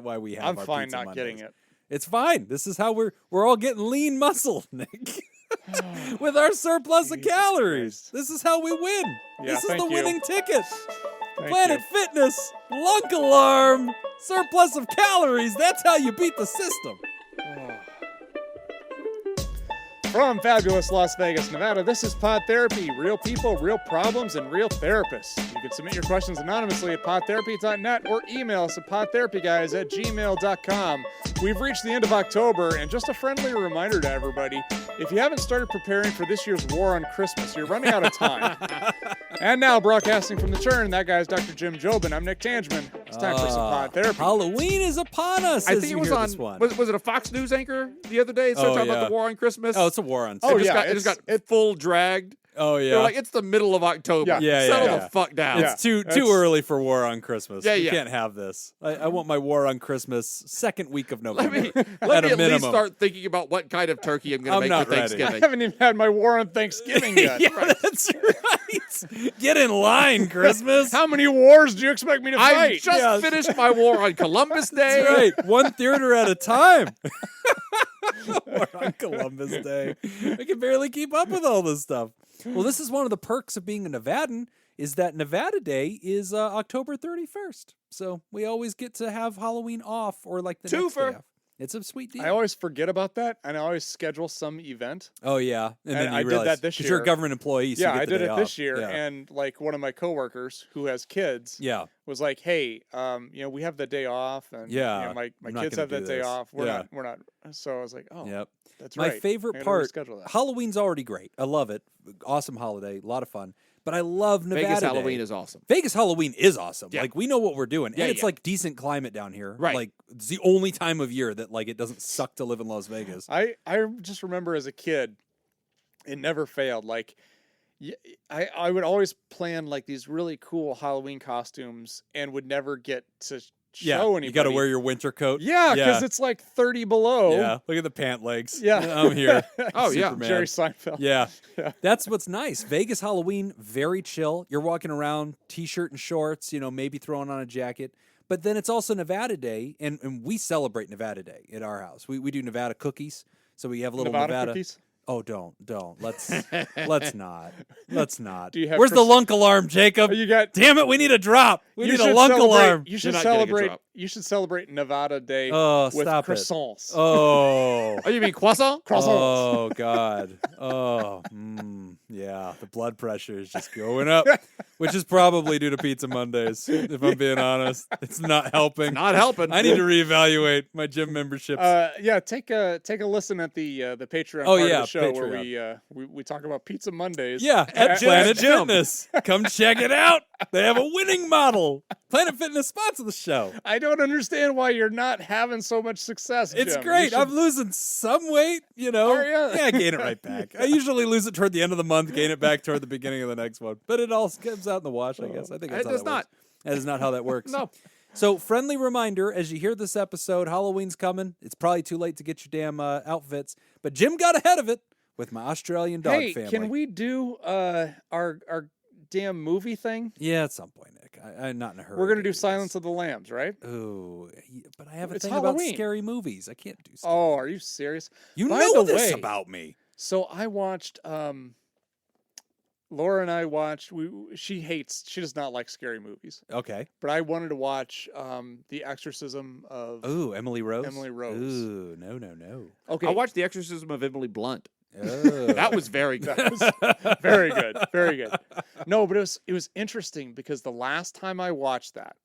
why we have I'm our fine Pizza not Mondays. getting it. It's fine. This is how we're all getting lean muscle, Nick. With our surplus of Jesus calories. Christ. This is how we win. Yeah, This is thank the you. winning ticket. Thank Planet you. Fitness, lunk alarm, surplus of calories. That's how you beat the system. From fabulous Las Vegas, Nevada, this is Pod Therapy. Real people, real problems, and real therapists. You can submit your questions anonymously at podtherapy.net or email us at podtherapyguys@gmail.com. We've reached the end of October, and just a friendly reminder to everybody, if you haven't started preparing for this year's war on Christmas, you're running out of time. And now, broadcasting from the Churn, that guy's Dr. Jim Jobin. I'm Nick Tangeman. It's time for some Pod Therapy. Halloween is upon us. I as think it you was hear on. this one. Was it a Fox News anchor the other day? Started talking about the war on Christmas. Oh, it's a war on. Oh, It yeah, just got full dragged. Oh yeah. They're like, it's the middle of October. Yeah. Settle Yeah. the fuck down. Yeah. It's too That's- early for war on Christmas. Yeah, We yeah. can't have this. I want my war on Christmas second week of November. Let me at at a least minimum. start thinking about what kind of turkey I'm going I'm to make not for ready. I Thanksgiving. haven't even had my war on Thanksgiving yet. Yeah, that's right. Get in line, Christmas. How many wars do you expect me to I fight? just Yeah. finished my war on Columbus Day. That's right. One theater at a time. War on Columbus Day. I can barely keep up with all this stuff. Well, this is one of the perks of being a Nevadan is that Nevada Day is October 31st. So we always get to have Halloween off or like the next day Twofer. off. It's a sweet deal. I always forget about that, and I always schedule some event. Oh, yeah. And then And you I did realize, that this 'cause you're a year. government employee, so Yeah, you I get the did day it off. this year, Yeah. and like one of my coworkers who has kids Yeah. was like, "Hey, we have the day off, and Yeah, my I'm not kids gonna have that do day this." off. Yeah. We're not." So I was like, "Oh, Yep. that's My right." favorite I gotta part, reschedule that. Halloween's already great. I love it. Awesome holiday. A lot of fun. But I love Nevada Vegas Day. Halloween is awesome. Vegas Halloween is awesome. Yeah. Like, we know what we're doing. Yeah, And it's yeah. like decent climate down here. Right. Like, it's the only time of year that like it doesn't suck to live in Las Vegas. I just remember as a kid, it never failed. Like, I would always plan like these really cool Halloween costumes and would never get to Yeah. show anybody. You got to wear your winter coat. Yeah, because it's like 30 below. Yeah. Look at the pant legs. Yeah. I'm here. Oh, yeah. Superman. Jerry Seinfeld. Yeah. Yeah. That's what's nice. Vegas Halloween, very chill. You're walking around, t-shirt and shorts, maybe throwing on a jacket. But then it's also Nevada Day, and we celebrate Nevada Day at our house. We do Nevada cookies, so we have a little Nevada. cookies. Oh, don't. Let's not. Do you have Where's the lunk alarm, Jacob? Oh, you got. Damn it, we need a drop. We you need a should lunk celebrate- alarm. You should not getting a celebrate. drop. You should celebrate Nevada Day Oh, with stop it. croissants. Oh. Oh, you mean croissant? Croissants. Oh, God. Oh, yeah. The blood pressure is just going up, which is probably due to Pizza Mondays, if I'm being honest. It's not helping. Not helping. I need to reevaluate my gym memberships. Yeah, take a listen at the Patreon Oh, part yeah, of the show Patreon. where we talk about Pizza Mondays. Yeah, at Jim's Planet Gym. Fitness. Come check it out. They have a winning model. Planet Fitness sponsor the show. I don't understand why you're not having so much success. It's Jim. great. You should- I'm losing some weight, Are ya? Yeah, I gain it right back. I usually lose it toward the end of the month, gain it back toward the beginning of the next one. But it all comes out in the wash, I guess. I think that's It how does that not. works. That is not how that works. No. So, friendly reminder, as you hear this episode, Halloween's coming. It's probably too late to get your damn outfits. But Jim got ahead of it with my Australian dog Hey, family. can we do our damn movie thing? Yeah, at some point, Nick. I'm not in a hurry. We're gonna do this. Silence of the Lambs, right? Ooh, but I have a It's thing Halloween. about scary movies. I can't do scary. Oh, are you serious? You by know the this way- about me. So I watched. Laura and I watched. She does not like scary movies, Okay. but I wanted to watch The Exorcism of. Ooh, Emily Rose. Emily Rose. Ooh, no. Okay, I watched The Exorcism of Emily Blunt. Oh. That was very good. That was very good, very good. No, but it was interesting because the last time I watched that,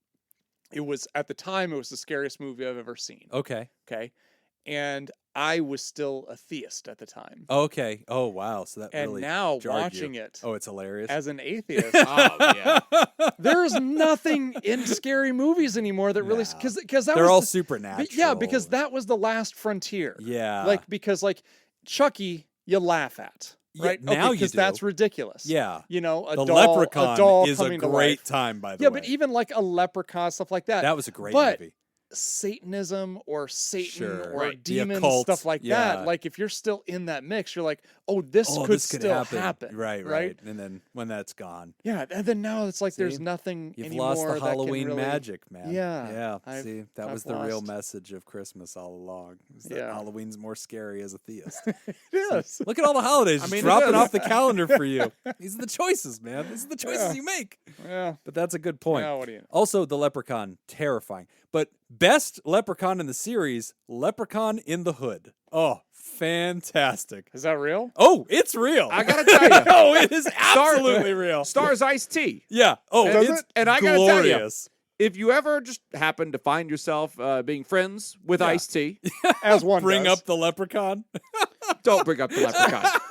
it was at the time it was the scariest movie I've ever seen. Okay. Okay, and I was still a theist at the time, Okay. Oh, wow. So that and really now jarred watching you. it Oh, it's hilarious. as an atheist, Oh, yeah. there's nothing in scary movies anymore that really No. because that They're was all the- supernatural. yeah, because that was the last frontier. Yeah. Like because like Chucky, you laugh at, Yeah, right? now you because do. that's ridiculous. Yeah. You know, a The doll, Leprechaun a doll is a coming to great life. time, by the Yeah, way. but even like a leprechaun, stuff like that. That was a great but movie. Satanism or Satan Sure. or Right. The demons, occult, stuff like yeah. that. Like if you're still in that mix, you're like, oh, this could still happen. Right. And then when that's gone, Yeah, and then now it's like there's See? nothing you've anymore lost the that can Halloween really- magic, man. Yeah, See, that I've was the real lost- message of Christmas all along. Is that Yeah. Halloween's more scary as a theist. Yes. Look at all the holidays just mean, it dropping does. off the calendar for you. These are the choices, man. These are the choices Yeah. you make. Yeah. But that's a good point. Yeah, what do you know? Also, the leprechaun, terrifying. But best leprechaun in the series, Leprechaun in the Hood. Oh, fantastic. Is that real? Oh, it's real. I gotta tell you, Oh, it is absolutely real. stars iced tea. Yeah. Oh, And- it's and I gotta tell you, glorious. If you ever just happen to find yourself being friends with Yeah. iced tea, As one Bring does. up the leprechaun. don't bring up the leprechaun.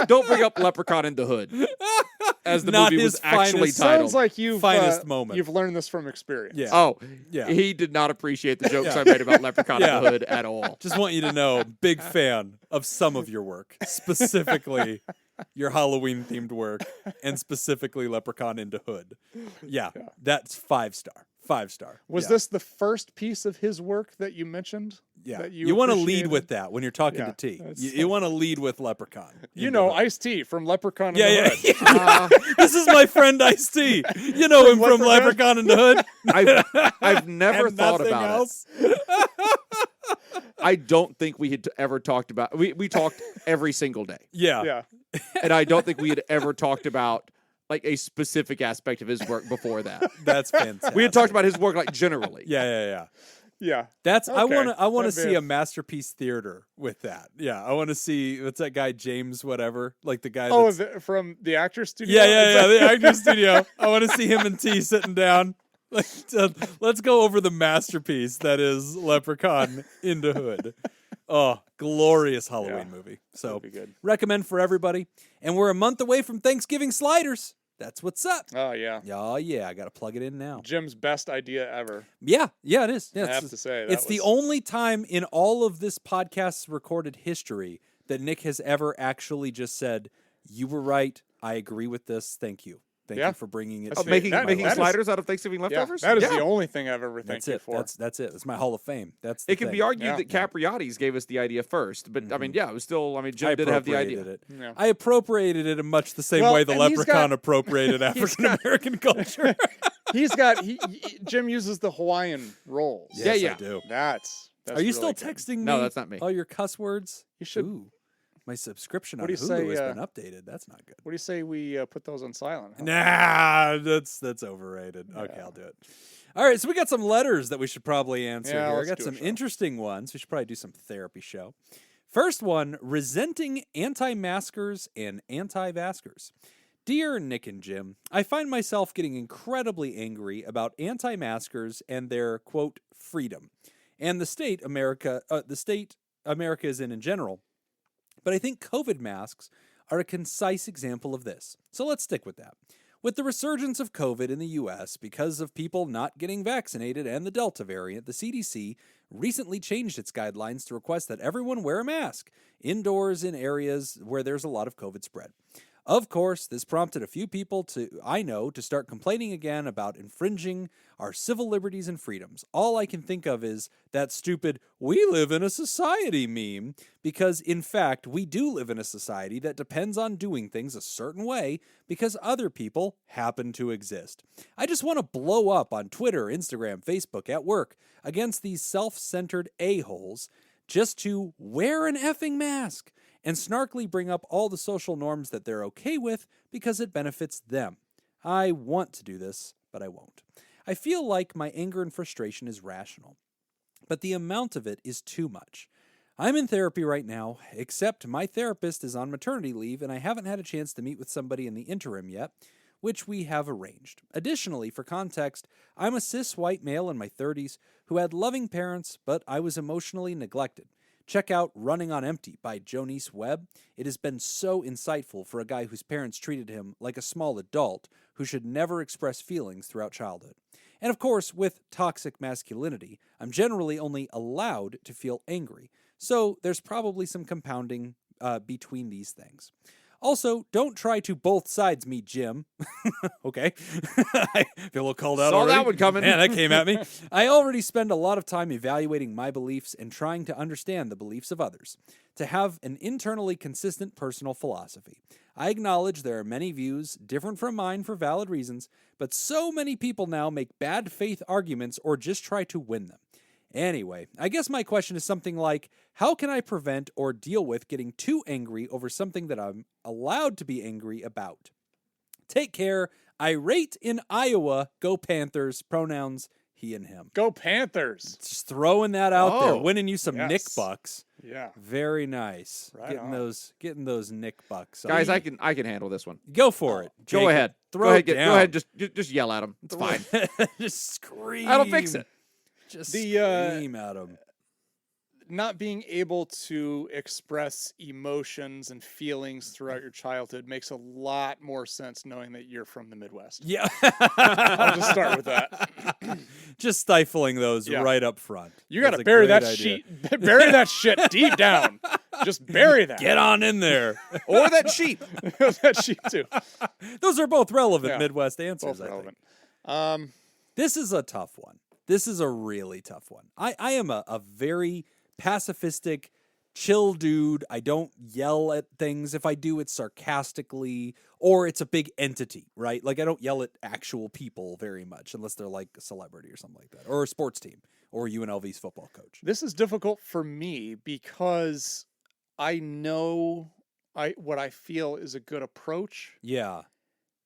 Don't bring up Leprechaun in the Hood, as the Not movie his was actually finest- titled. Sounds like you've Finest moment. You've learned this from experience. Yeah. Oh, Yeah. he did not appreciate the jokes Yeah. I made about Leprechaun Yeah. in the Hood at all. Just want you to know, big fan of some of your work, specifically your Halloween themed work, and specifically Leprechaun into Hood. Yeah, that's 5-star. 5-star. Was Yeah. this the first piece of his work that you mentioned? Yeah, that you want to lead appreciated? with that when you're talking Yeah, to T. that's You want to lead with Leprechaun. You into know, Hood. Ice-T from Leprechaun in Yeah, the yeah. Hood. yeah. This is my friend Ice T. You know him from Leprechaun into Hood. I've never And thought nothing about else. it. I don't think we had ever talked about. We talked every single day, Yeah. Yeah. and I don't think we had ever talked about like a specific aspect of his work before that. That's fantastic. We had talked about his work like generally. Yeah. Yeah. That's I Okay. want to That'd be see a- a masterpiece theater with that. Yeah, I want to see what's that guy James whatever, like the guy Oh, that's from the actor studio? yeah, the actor studio. I want to see him and T sitting down. Like, let's go over the masterpiece that is Leprechaun into Hood. Oh, glorious Halloween movie. So That'd be good. recommend for everybody. And we're a month away from Thanksgiving sliders. That's what's up. Oh, yeah. Oh yeah, I got to plug it in now. Jim's best idea ever. Yeah, it is. Yeah, I have to say. It's the only time in all of this podcast's recorded history that Nick has ever actually just said, "You were right. I agree with this. Thank you. Thank Yeah. you for bringing it That's to great. Making That- making that is- sliders out of Thanksgiving Yeah, leftovers. that is the only thing I've ever That's thanked you it. for. That's it. That's my Hall of Fame. That's the It can thing. be argued Yeah. that Capriati's gave us the idea first, but I mean, yeah, it was still. I mean, Jim I did have the idea. appropriated it. Yeah. I appropriated it in much the same Well, way the and he's leprechaun got- appropriated African American culture. He's got Jim uses the Hawaiian rolls. Yes, yeah. I do. That's Are you really still good. texting me? No, that's not me. All your cuss words. You should- Ooh, my subscription What on do you Hulu say, has been updated. That's not good. What do you say we put those on silent? Huh? Nah, that's overrated. Okay, I'll do it. All right, so we got some letters that we should probably answer Yeah, here. I let's got do a some show. interesting ones. We should probably do some therapy show. First one, resenting anti-maskers and anti-vaxxers. Dear Nick and Jim, I find myself getting incredibly angry about anti-maskers and their, quote, freedom, and the state America is in general. But I think COVID masks are a concise example of this. So let's stick with that. With the resurgence of COVID in the U.S. because of people not getting vaccinated and the Delta variant, the CDC recently changed its guidelines to request that everyone wear a mask indoors in areas where there's a lot of COVID spread. Of course, this prompted a few people I know to start complaining again about infringing our civil liberties and freedoms. All I can think of is that stupid "we live in a society" meme, because in fact, we do live in a society that depends on doing things a certain way because other people happen to exist. I just want to blow up on Twitter, Instagram, Facebook, at work against these self-centered a-holes just to wear an effing mask and snarkily bring up all the social norms that they're okay with because it benefits them. I want to do this, but I won't. I feel like my anger and frustration is rational, but the amount of it is too much. I'm in therapy right now, except my therapist is on maternity leave and I haven't had a chance to meet with somebody in the interim yet, which we have arranged. Additionally, for context, I'm a cis white male in my 30s who had loving parents, but I was emotionally neglected. Check out Running on Empty by Jonice Webb. It has been so insightful for a guy whose parents treated him like a small adult who should never express feelings throughout childhood. And of course, with toxic masculinity, I'm generally only allowed to feel angry. So there's probably some compounding between these things. Also, don't try to both sides me, Jim. Okay. I feel a little called out Saw already. that one coming. Man, that came at me. I already spend a lot of time evaluating my beliefs and trying to understand the beliefs of others, to have an internally consistent personal philosophy. I acknowledge there are many views different from mine for valid reasons, but so many people now make bad faith arguments or just try to win them. Anyway, I guess my question is something like, how can I prevent or deal with getting too angry over something that I'm allowed to be angry about? Take care. Irate in Iowa. Go Panthers. Pronouns he and him. Go Panthers. Just throwing that out there, Oh, winning you some yes. Nick bucks. Yeah. Very nice. Right on. Getting those Nick bucks. Guys, I can handle this one. Go for it. Go Jacob. ahead. Throw Go ahead. it down. Go ahead. Just yell at him. It's fine. Just scream. That'll fix it. Just The, scream at him. Not being able to express emotions and feelings throughout your childhood makes a lot more sense knowing that you're from the Midwest. Yeah. I'll just start with that. Just stifling those Yeah. right up front. You got That's to a bury great that idea. bury that shit deep down. Just bury that. Get on in there. Or that sheep. that sheep too. Those are both relevant Yeah. Midwest answers, Both I relevant. think. This is a tough one. This is a really tough one. I am a very pacifistic, chill dude. I don't yell at things. If I do, it's sarcastically or it's a big entity, right? Like I don't yell at actual people very much unless they're like a celebrity or something like that, or a sports team, or UNLV's football coach. This is difficult for me because I know what I feel is a good approach, Yeah.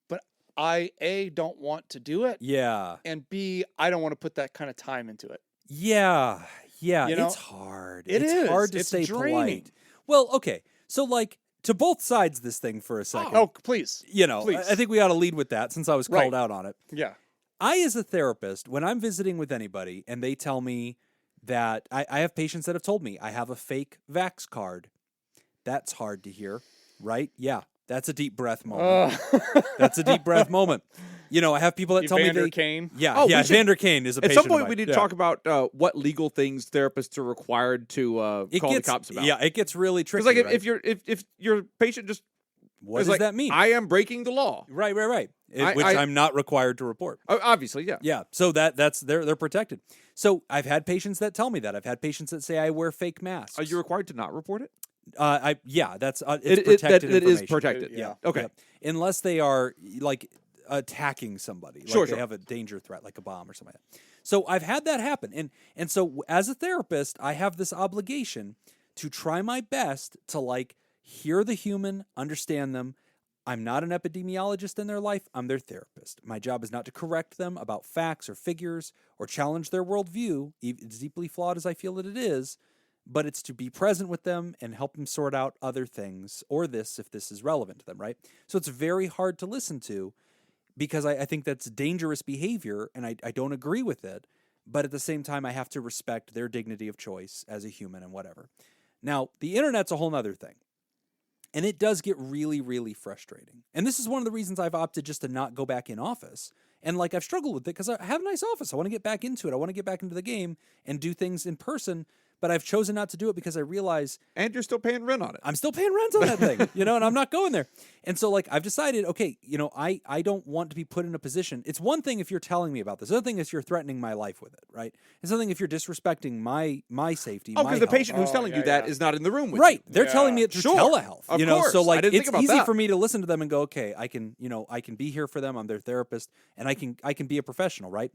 but I don't want to do it, Yeah. and B, I don't want to put that kind of time into it. Yeah. Yeah. You know, it's hard. it It's is. hard to It's stay draining. polite. Well, okay. So like to both sides this thing for a second. Oh, please. You know, Please. I think we ought to lead with that since I was called Right. out on it. Yeah. I, as a therapist, when I'm visiting with anybody and they tell me that I have patients that have told me I have a fake Vax card, that's hard to hear, right? Yeah, that's a deep breath moment. That's a deep breath moment. You know, I have people that tell me Evander they. Kane. Yeah, Oh, yeah. we should- Vander Kane is a At patient some point, of we mine. need to Yeah. talk about what legal things therapists are required to call the cops about. Yeah, it gets really tricky. Because like right? if your patient just What is does like, that mean? I am breaking the law. Right. I- Which I- I'm not required to report. Obviously, yeah. Yeah, so that's they're protected. So I've had patients that tell me that. I've had patients that say I wear fake masks. Are you required to not report it? That's it's protected It is information. protected. Yeah. Okay. Yep. Unless they are like attacking somebody, like Sure, they sure. have a danger threat, like a bomb or something like that. So I've had that happen, and so as a therapist, I have this obligation to try my best to like hear the human, understand them. I'm not an epidemiologist in their life. I'm their therapist. My job is not to correct them about facts or figures or challenge their worldview, as deeply flawed as I feel that it is, but it's to be present with them and help them sort out other things or this if this is relevant to them, right? So it's very hard to listen to because I think that's dangerous behavior and I don't agree with it. But at the same time, I have to respect their dignity of choice as a human and whatever. Now, the internet's a whole nother thing. And it does get really, really frustrating. And this is one of the reasons I've opted just to not go back in office. And like I've struggled with it because I have a nice office. I want to get back into it. I want to get back into the game and do things in person. But I've chosen not to do it because I realize And you're still paying rent on it. I'm still paying rent on that thing, you know, and I'm not going there. And so like I've decided, okay, you know, I don't want to be put in a position. It's one thing if you're telling me about this. Another thing is you're threatening my life with it, right? It's another thing if you're disrespecting my safety. Oh, my because the health. patient who's Oh, telling yeah, you that yeah. is not in the room with Right. you. They're Yeah. telling me it through Sure. telehealth. Of you know, course. so I like didn't think it's about easy that. for me to listen to them and go, okay, I can be here for them. I'm their therapist and I can be a professional, right?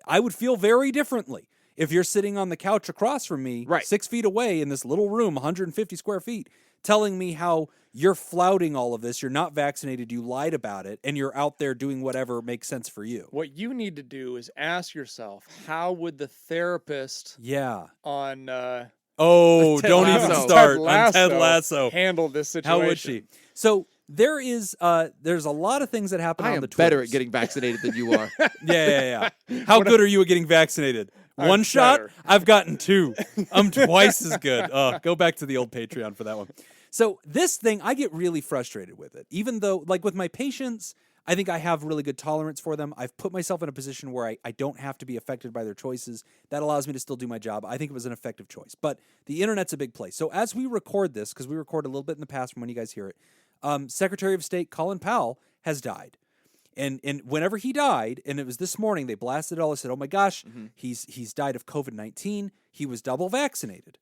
I would feel very differently if you're sitting on the couch across from me, Right. 6 feet away in this little room, 150 square feet, telling me how you're flouting all of this, you're not vaccinated, you lied about it, and you're out there doing whatever makes sense for you. What you need to do is ask yourself, how would the therapist Yeah. on Oh, Ted don't Lasso. even start Ted on Ted Lasso. handle this situation? How would she? So there's a lot of things that happen I on am the better Twitters. at getting vaccinated than you are. Yeah. How good are you at getting vaccinated? I'm One shot? better. I've gotten 2. I'm twice as good. Go back to the old Patreon for that one. So this thing, I get really frustrated with it. Even though, like with my patients, I think I have really good tolerance for them. I've put myself in a position where I don't have to be affected by their choices. That allows me to still do my job. I think it was an effective choice. But the internet's a big place. So as we record this, because we record a little bit in the past from when you guys hear it, Secretary of State Colin Powell has died. And whenever he died, and it was this morning, they blasted it all. They said, "Oh my gosh, he's died of COVID-19. He was double vaccinated,"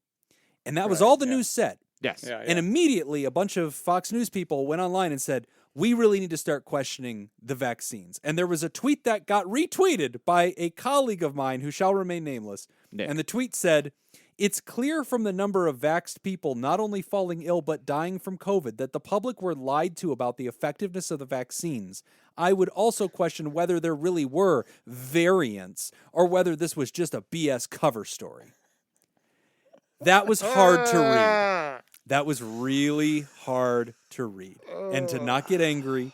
and that was all the news said. Yes. Yeah, And immediately, a bunch of Fox News people went online and said, "We really need to start questioning the vaccines." And there was a tweet that got retweeted by a colleague of mine who shall remain nameless. Nick. And the tweet said, "It's clear from the number of vaxxed people not only falling ill but dying from COVID that the public were lied to about the effectiveness of the vaccines. I would also question whether there really were variants or whether this was just a BS cover story." That was hard to read. That was really hard to read. And to not get angry.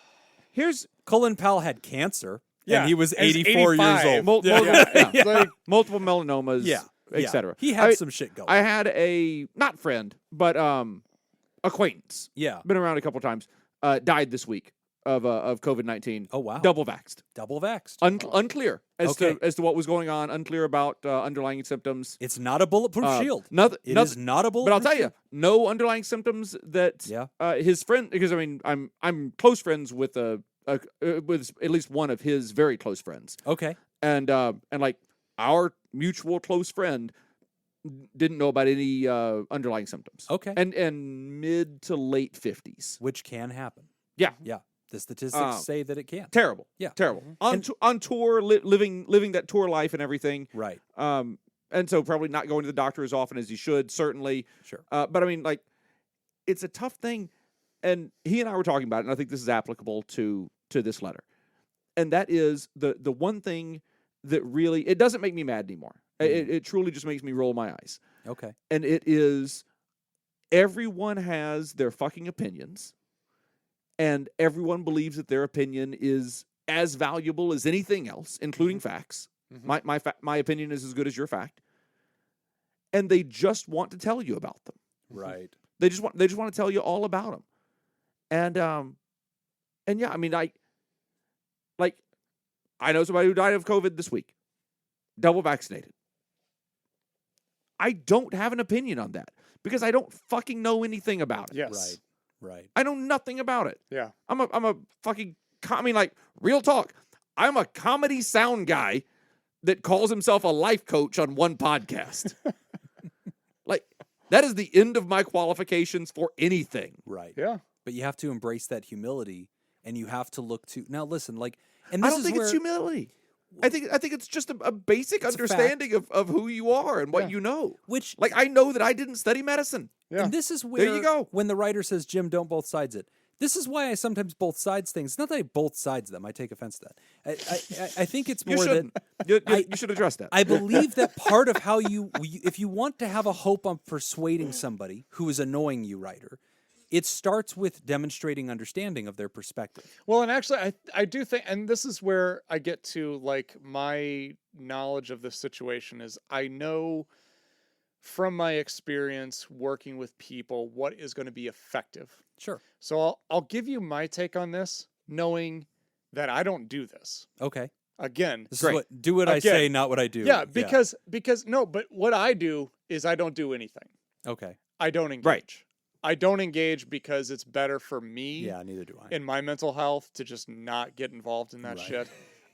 Here's Colin Powell had cancer. Yeah, And he was and he's 84 years 85. old. Yeah. like multiple melanomas, Yeah. etc. He had some shit going. I had a not friend, but acquaintance. Yeah. Been around a couple times. Died this week of COVID-19. Oh, wow. Double vaxxed. Double vaxxed. Unclear as Okay. to what was going on. Unclear about underlying symptoms. It's not a bulletproof shield. Nothing. It is not a But bulletproof I'll tell you, no underlying symptoms that his friend. Because I mean, I'm close friends with with at least one of his very close friends. Okay. And like our mutual close friend didn't know about any underlying symptoms. Okay. And mid to late 50s. Which can happen. Yeah. Yeah. The statistics say that it can. Terrible. Yeah. Terrible. On tour, living that tour life and everything. Right. And so probably not going to the doctor as often as he should, certainly. Sure. But I mean, like, it's a tough thing. And he and I were talking about it, and I think this is applicable to this letter. And that is the one thing that really, it doesn't make me mad anymore. It truly just makes me roll my eyes. Okay. And it is, everyone has their fucking opinions, and everyone believes that their opinion is as valuable as anything else, including facts. My opinion is as good as your fact. And they just want to tell you about them. Right. They just want to tell you all about them. And yeah, I mean, I know somebody who died of COVID this week, double vaccinated. I don't have an opinion on that because I don't fucking know anything about it. Yes. Right. I know nothing about it. Yeah. I'm a fucking, I mean, like, real talk. I'm a comedy sound guy that calls himself a life coach on one podcast. Like, that is the end of my qualifications for anything. Right. Yeah. But you have to embrace that humility, and you have to look to now. Listen, like, and this I don't is think where, it's humility. I think it's just a basic It's a understanding of who you are and what you know. which, Like, I know that I didn't study medicine. Yeah. and this is where you go. when the writer says, "Jim, don't both sides it." This is why I sometimes both sides things. It's not that I both sides them. I take offense to that. I think it's You more shouldn't. that You should address that. I believe that part of how if you want to have a hope on persuading somebody who is annoying you, writer, it starts with demonstrating understanding of their perspective. Well, and actually, I do think, and this is where I get to, like, my knowledge of this situation is I know from my experience working with people what is going to be effective. Sure. So I'll give you my take on this, knowing that I don't do this. Okay. Again, This is what, do what I Again, say, not what I do. yeah, because no, but what I do is I don't do anything. Okay. I don't engage. Right. I don't engage because it's better for me Yeah, neither do I. in my mental health to just not get involved in that Right. shit.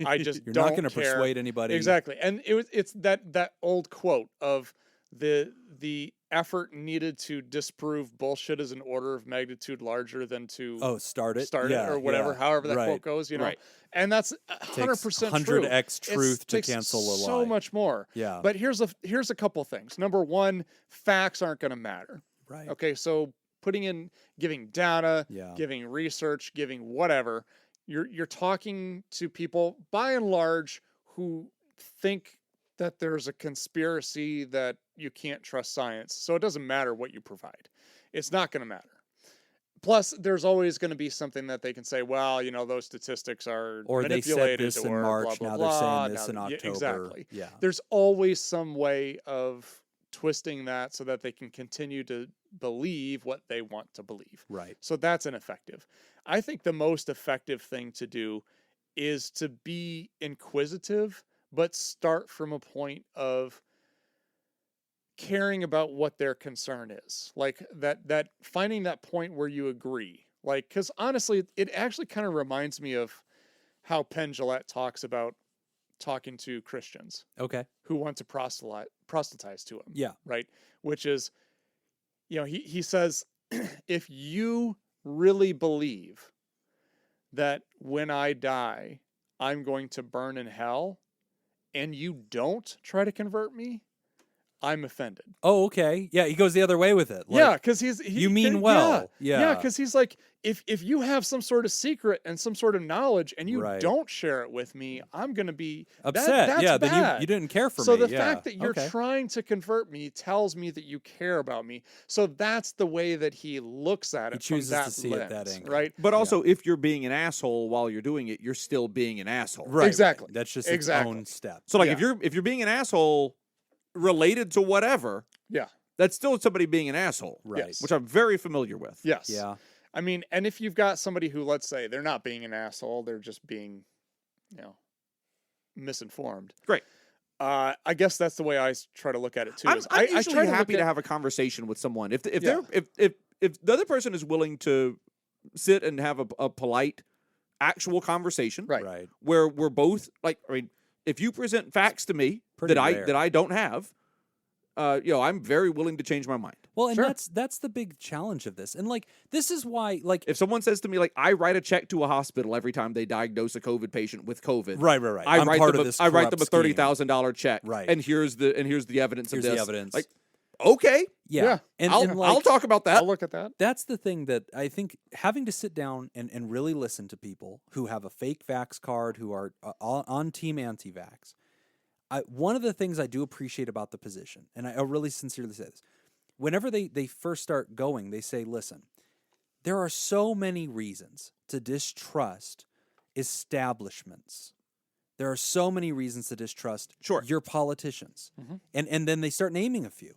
I just You're don't not going to care. persuade anybody. Exactly. And it's that old quote of the effort needed to disprove bullshit is an order of magnitude larger than to Start it. start it or whatever, yeah, however that right. quote goes, you know. Right. And that's 100% true. 100x truth to Takes cancel a lie. so much more. Yeah. But here's a couple things. Number one, facts aren't going to matter. Right. Okay, so giving data, Yeah. giving research, giving whatever, you're talking to people by and large who think that there's a conspiracy that you can't trust science. So it doesn't matter what you provide. It's not going to matter. Plus, there's always going to be something that they can say, well, you know, those statistics are Or they said manipulated this in or March, blah, blah, now blah. they're saying this in Yeah, October. exactly. Yeah. There's always some way of twisting that so that they can continue to believe what they want to believe. Right. So that's ineffective. I think the most effective thing to do is to be inquisitive, but start from a point of caring about what their concern is. Like that finding that point where you agree. Like, because honestly, it actually kind of reminds me of how Penn Jillette talks about talking to Christians Okay. who want to proselytize to him. Yeah. Right. Which is, he says, if you really believe that when I die, I'm going to burn in hell, and you don't try to convert me, I'm offended. Oh, okay. Yeah, he goes the other way with it. Like, Yeah, because you mean well. Yeah, because he's like, if you have some sort of secret and some sort of knowledge and you Right. don't share it with me, I'm going to be upset. That's yeah, bad. then you didn't care for So me. the fact that you're trying to convert me tells me that you care about me. So that's the way that he looks at it. He chooses from that to see it lens, that angle. right? But also, if you're being an asshole while you're doing it, you're still being an asshole. Right. Exactly. Right. That's just Exactly. its own step. So, like, Yeah. if you're being an asshole related to whatever, Yeah. that's still somebody being an asshole. Right. Yes. Which I'm very familiar with. Yes. Yeah. I mean, and if you've got somebody who, let's say, they're not being an asshole, they're just being, misinformed. Great. I guess that's the way I try to look at it too. I'm is I usually try happy look to at- have a conversation with someone. If Yeah. if the other person is willing to sit and have a polite, actual conversation, Right. Right. where we're both like, I mean, if you present facts to me Pretty that rare. I don't have, I'm very willing to change my mind. Well, and Sure. that's the big challenge of this. And like this is why like If someone says to me, like, I write a check to a hospital every time they diagnose a COVID patient with COVID, right. I'm I part write them of this I write them a corrupt scheme. $30,000 check, Right. and here's the evidence Here's of this. the evidence. Like, okay, yeah. Yeah. And, I'll and like, I'll talk about that. I'll look at that. that's the thing that I think having to sit down and really listen to people who have a fake vax card, who are on team anti-vax. One of the things I do appreciate about the position, and I really sincerely say this, whenever they first start going, they say, listen, there are so many reasons to distrust establishments. There are so many reasons to distrust your politicians. Mhm. And then they start naming a few.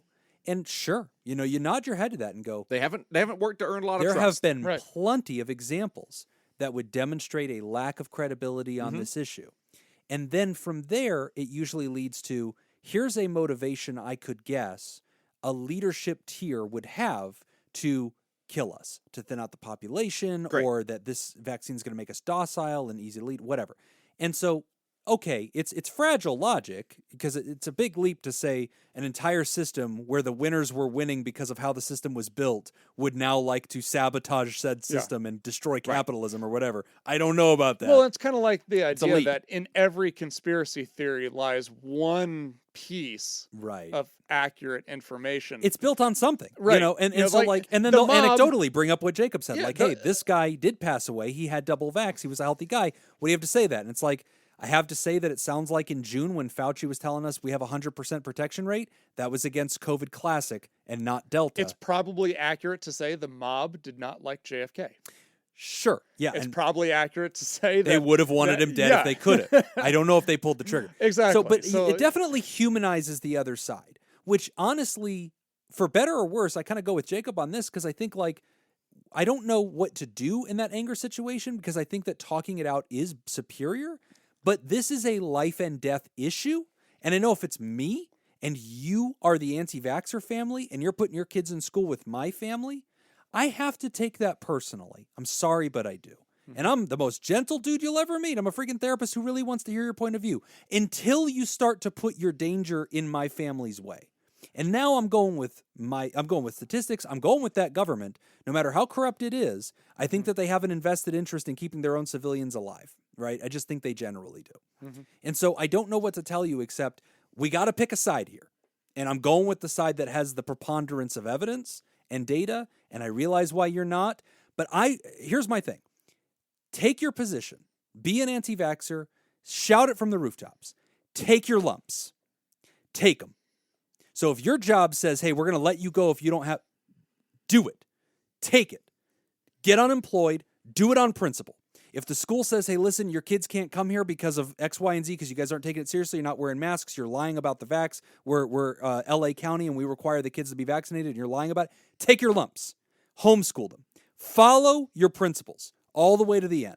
And sure, you nod your head to that and go, They haven't worked to earn a lot of there trust. have been Right. plenty of examples that would demonstrate a lack of credibility on this issue. And then from there, it usually leads to, here's a motivation I could guess a leadership tier would have to kill us, to thin out the population, Great. or that this vaccine is going to make us docile and easy to lead, whatever. And so, okay, it's fragile logic because it's a big leap to say an entire system where the winners were winning because of how the system was built would now like to sabotage said system and destroy capitalism or whatever. I don't know about that. Well, it's kind of like the a idea leap. that in every conspiracy theory lies one piece right. of accurate information. It's built on something, Right. and You know, so like, and then the they'll mob- anecdotally bring up what Jacob said, Yeah, like, the- hey, this guy did pass away. He had double vax. He was a healthy guy. What do you have to say that? And it's like, I have to say that it sounds like in June when Fauci was telling us we have 100% protection rate, that was against COVID Classic and not Delta. It's probably accurate to say the mob did not like JFK. Sure, yeah, It's and probably accurate to say that they would have wanted him dead if they could have. I don't know if they pulled the trigger. Exactly. So, but So- it definitely humanizes the other side, which honestly, for better or worse, I kind of go with Jacob on this because I think like I don't know what to do in that anger situation because I think that talking it out is superior, but this is a life and death issue. And I know if it's me and you are the anti-vaxxer family and you're putting your kids in school with my family, I have to take that personally. I'm sorry, but I do. And I'm the most gentle dude you'll ever meet. I'm a freaking therapist who really wants to hear your point of view until you start to put your danger in my family's way. And now I'm going with statistics. I'm going with that government. No matter how corrupt it is, I think that they have an invested interest in keeping their own civilians alive, right? I just think they generally do. And so I don't know what to tell you except we got to pick a side here. And I'm going with the side that has the preponderance of evidence and data, and I realize why you're not. But here's my thing. Take your position. Be an anti-vaxxer. Shout it from the rooftops. Take your lumps. Take them. So if your job says, hey, we're going to let you go if you don't have, do it. Take it. Get unemployed. Do it on principle. If the school says, hey, listen, your kids can't come here because of X, Y, and Z because you guys aren't taking it seriously, you're not wearing masks, you're lying about the vax, we're LA County and we require the kids to be vaccinated and you're lying about it, take your lumps. Homeschool them. Follow your principles all the way to the end.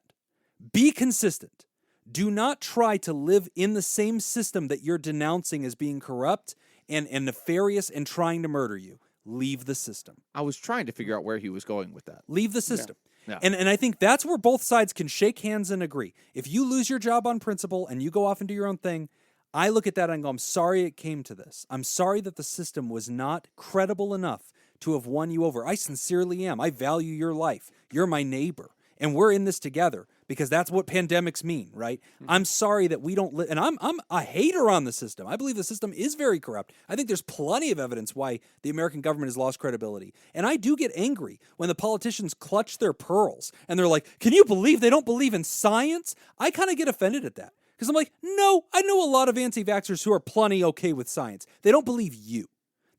Be consistent. Do not try to live in the same system that you're denouncing as being corrupt and nefarious and trying to murder you. Leave the system. I was trying to figure out where he was going with that. Leave the system. Yeah. And I think that's where both sides can shake hands and agree. If you lose your job on principle and you go off and do your own thing, I look at that and go, I'm sorry it came to this. I'm sorry that the system was not credible enough to have won you over. I sincerely am. I value your life. You're my neighbor. And we're in this together because that's what pandemics mean, right? I'm sorry that we don't and I'm a hater on the system. I believe the system is very corrupt. I think there's plenty of evidence why the American government has lost credibility. And I do get angry when the politicians clutch their pearls and they're like, can you believe they don't believe in science? I kind of get offended at that because I'm like, no, I know a lot of anti-vaxxers who are plenty okay with science. They don't believe you.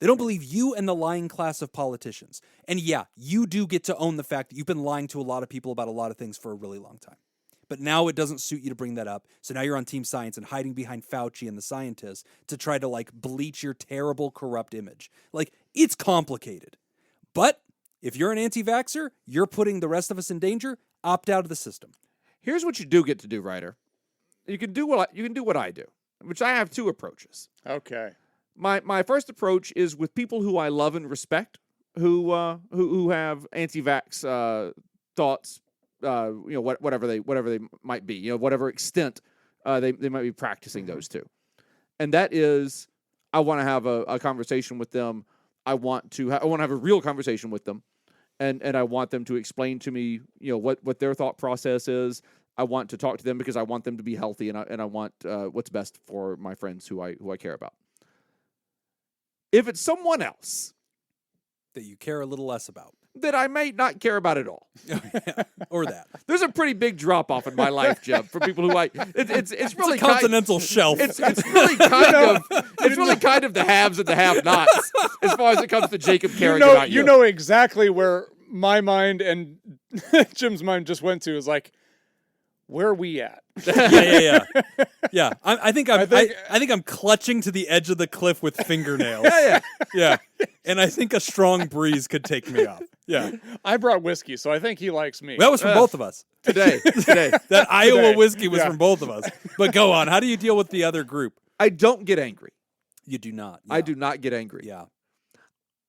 They don't believe you and the lying class of politicians. And yeah, you do get to own the fact that you've been lying to a lot of people about a lot of things for a really long time. But now it doesn't suit you to bring that up. So now you're on Team Science and hiding behind Fauci and the scientists to try to like bleach your terrible, corrupt image. Like, it's complicated. But if you're an anti-vaxxer, you're putting the rest of us in danger. Opt out of the system. Here's what you do get to do, Ryder. You can do what I do, which I have two approaches. Okay. My first approach is with people who I love and respect, who have anti-vax thoughts, whatever they might be, whatever extent they might be practicing those two, and that is, I want to have a conversation with them. I want to have a real conversation with them, and I want them to explain to me, what their thought process is. I want to talk to them because I want them to be healthy, and I want what's best for my friends who I care about. If it's someone else That you care a little less about. that I may not care about at all, Or that. there's a pretty big drop off in my life, Jeb, for people who it's really A continental shelf. It's really kind of the haves and the have-nots as far as it comes to Jacob caring about you. You know exactly where my mind and Jim's mind just went to is like, where are we at? Yeah. Yeah, I think I'm clutching to the edge of the cliff with fingernails. Yeah. And I think a strong breeze could take me off. Yeah. I brought whiskey, so I think he likes me. That was from both of us. Today. That Iowa whiskey was Yeah. from both of us. But go on. How do you deal with the other group? I don't get angry. You do not. I Yeah. do not get angry. Yeah.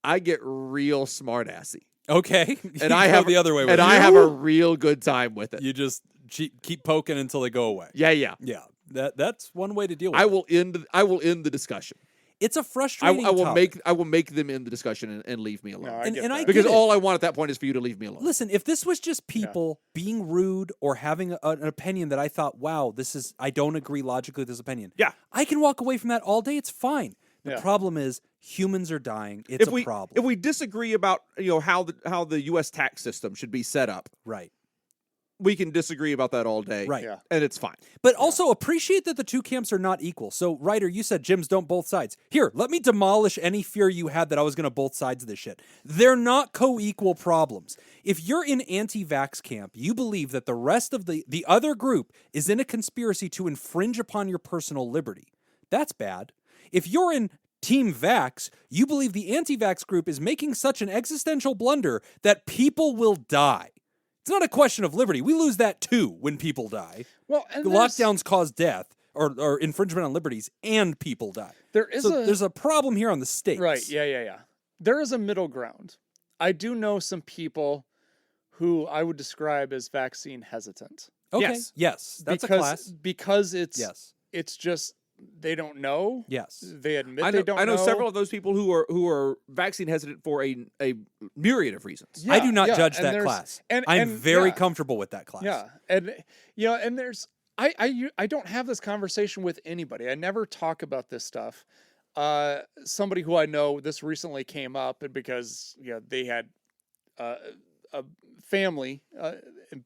I get real smart-assy. Okay. And I have the other way with and you. I have a real good time with it. You just keep poking until they go away. Yeah. Yeah. That's one way to deal with I it. will end the discussion. It's a frustrating I will topic. make them end the discussion and leave me alone. No, I And- get and I that. Because get it. all I want at that point is for you to leave me alone. Listen, if this was just people being rude or having an opinion that I thought, wow, I don't agree logically with this opinion. Yeah. I can walk away from that all day. It's fine. The Yeah. problem is humans are dying. It's a problem. If we disagree about how the U.S. tax system should be set up, Right. we can disagree about that all day. Right. Yeah. And it's fine. But also appreciate that the two camps are not equal. So, Ryder, you said Gyms don't both sides. Here, let me demolish any fear you had that I was going to both sides of this shit. They're not co-equal problems. If you're in anti-vax camp, you believe that the rest of the other group is in a conspiracy to infringe upon your personal liberty. That's bad. If you're in Team Vax, you believe the anti-vax group is making such an existential blunder that people will die. It's not a question of liberty. We lose that too when people die. Well, and The lockdowns cause death or infringement on liberties, and people die. There's a problem here on the stakes. Right. Yeah. There is a middle ground. I do know some people who I would describe as vaccine hesitant. Okay. Yes. That's a class. Because it's just they don't know. Yes. They admit I know, they don't know. I know several of those people who are vaccine hesitant for a myriad of reasons. I do not judge and that there's- class. and- I'm and, very yeah. comfortable with that class. Yeah, and and there's I don't have this conversation with anybody. I never talk about this stuff. Somebody who I know, this recently came up because they had a family, a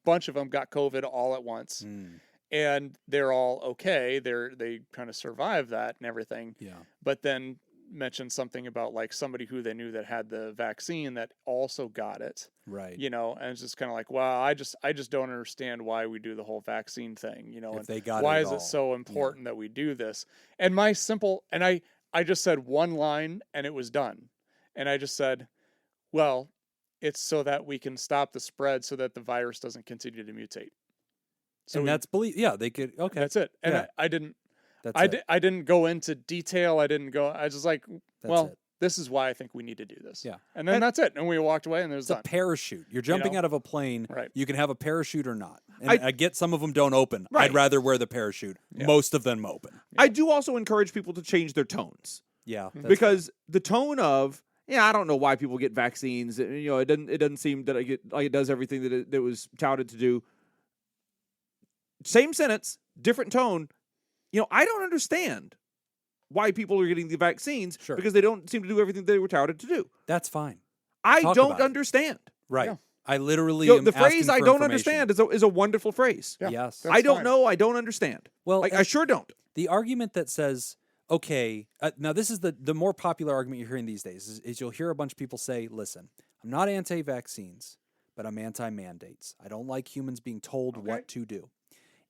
bunch of them got COVID all at once, and they're all okay. They kind of survived that and everything. Yeah. But then mentioned something about like somebody who they knew that had the vaccine that also got it. Right. And it's just kind of like, wow, I just don't understand why we do the whole vaccine thing, If and they got why it is at all. it so important that we do this? And I just said one line and it was done. And I just said, well, it's so that we can stop the spread so that the virus doesn't continue to mutate. So And that's they could. Okay. that's it. And Yeah. I didn't That's it. I didn't go into detail. I was just like, That's well, it. this is why I think we need to do this. Yeah. And then that's it. And we walked away and it was It's a done. parachute. You're jumping out of a plane. Right. You can have a parachute or not. And I get some of them don't open. Right. I'd rather wear the parachute. Yeah. Most of them open. I do also encourage people to change their tones. Yeah. that's Because the tone of, I don't know why people get vaccines. It doesn't seem that it does everything that it was touted to do. Same sentence, different tone. I don't understand why people are getting the vaccines Sure. because they don't seem to do everything they were touted to do. That's fine. I Talk don't about it. understand. Right. Yeah. I literally am The phrase asking "I for don't information. understand" is a wonderful phrase. Yeah. Yes. That's I don't fine. know. I don't understand. Well, I sure don't. the argument that says, okay, now this is the more popular argument you're hearing these days is you'll hear a bunch of people say, listen, I'm not anti-vaccines, but I'm anti-mandates. I don't like humans being told what to do.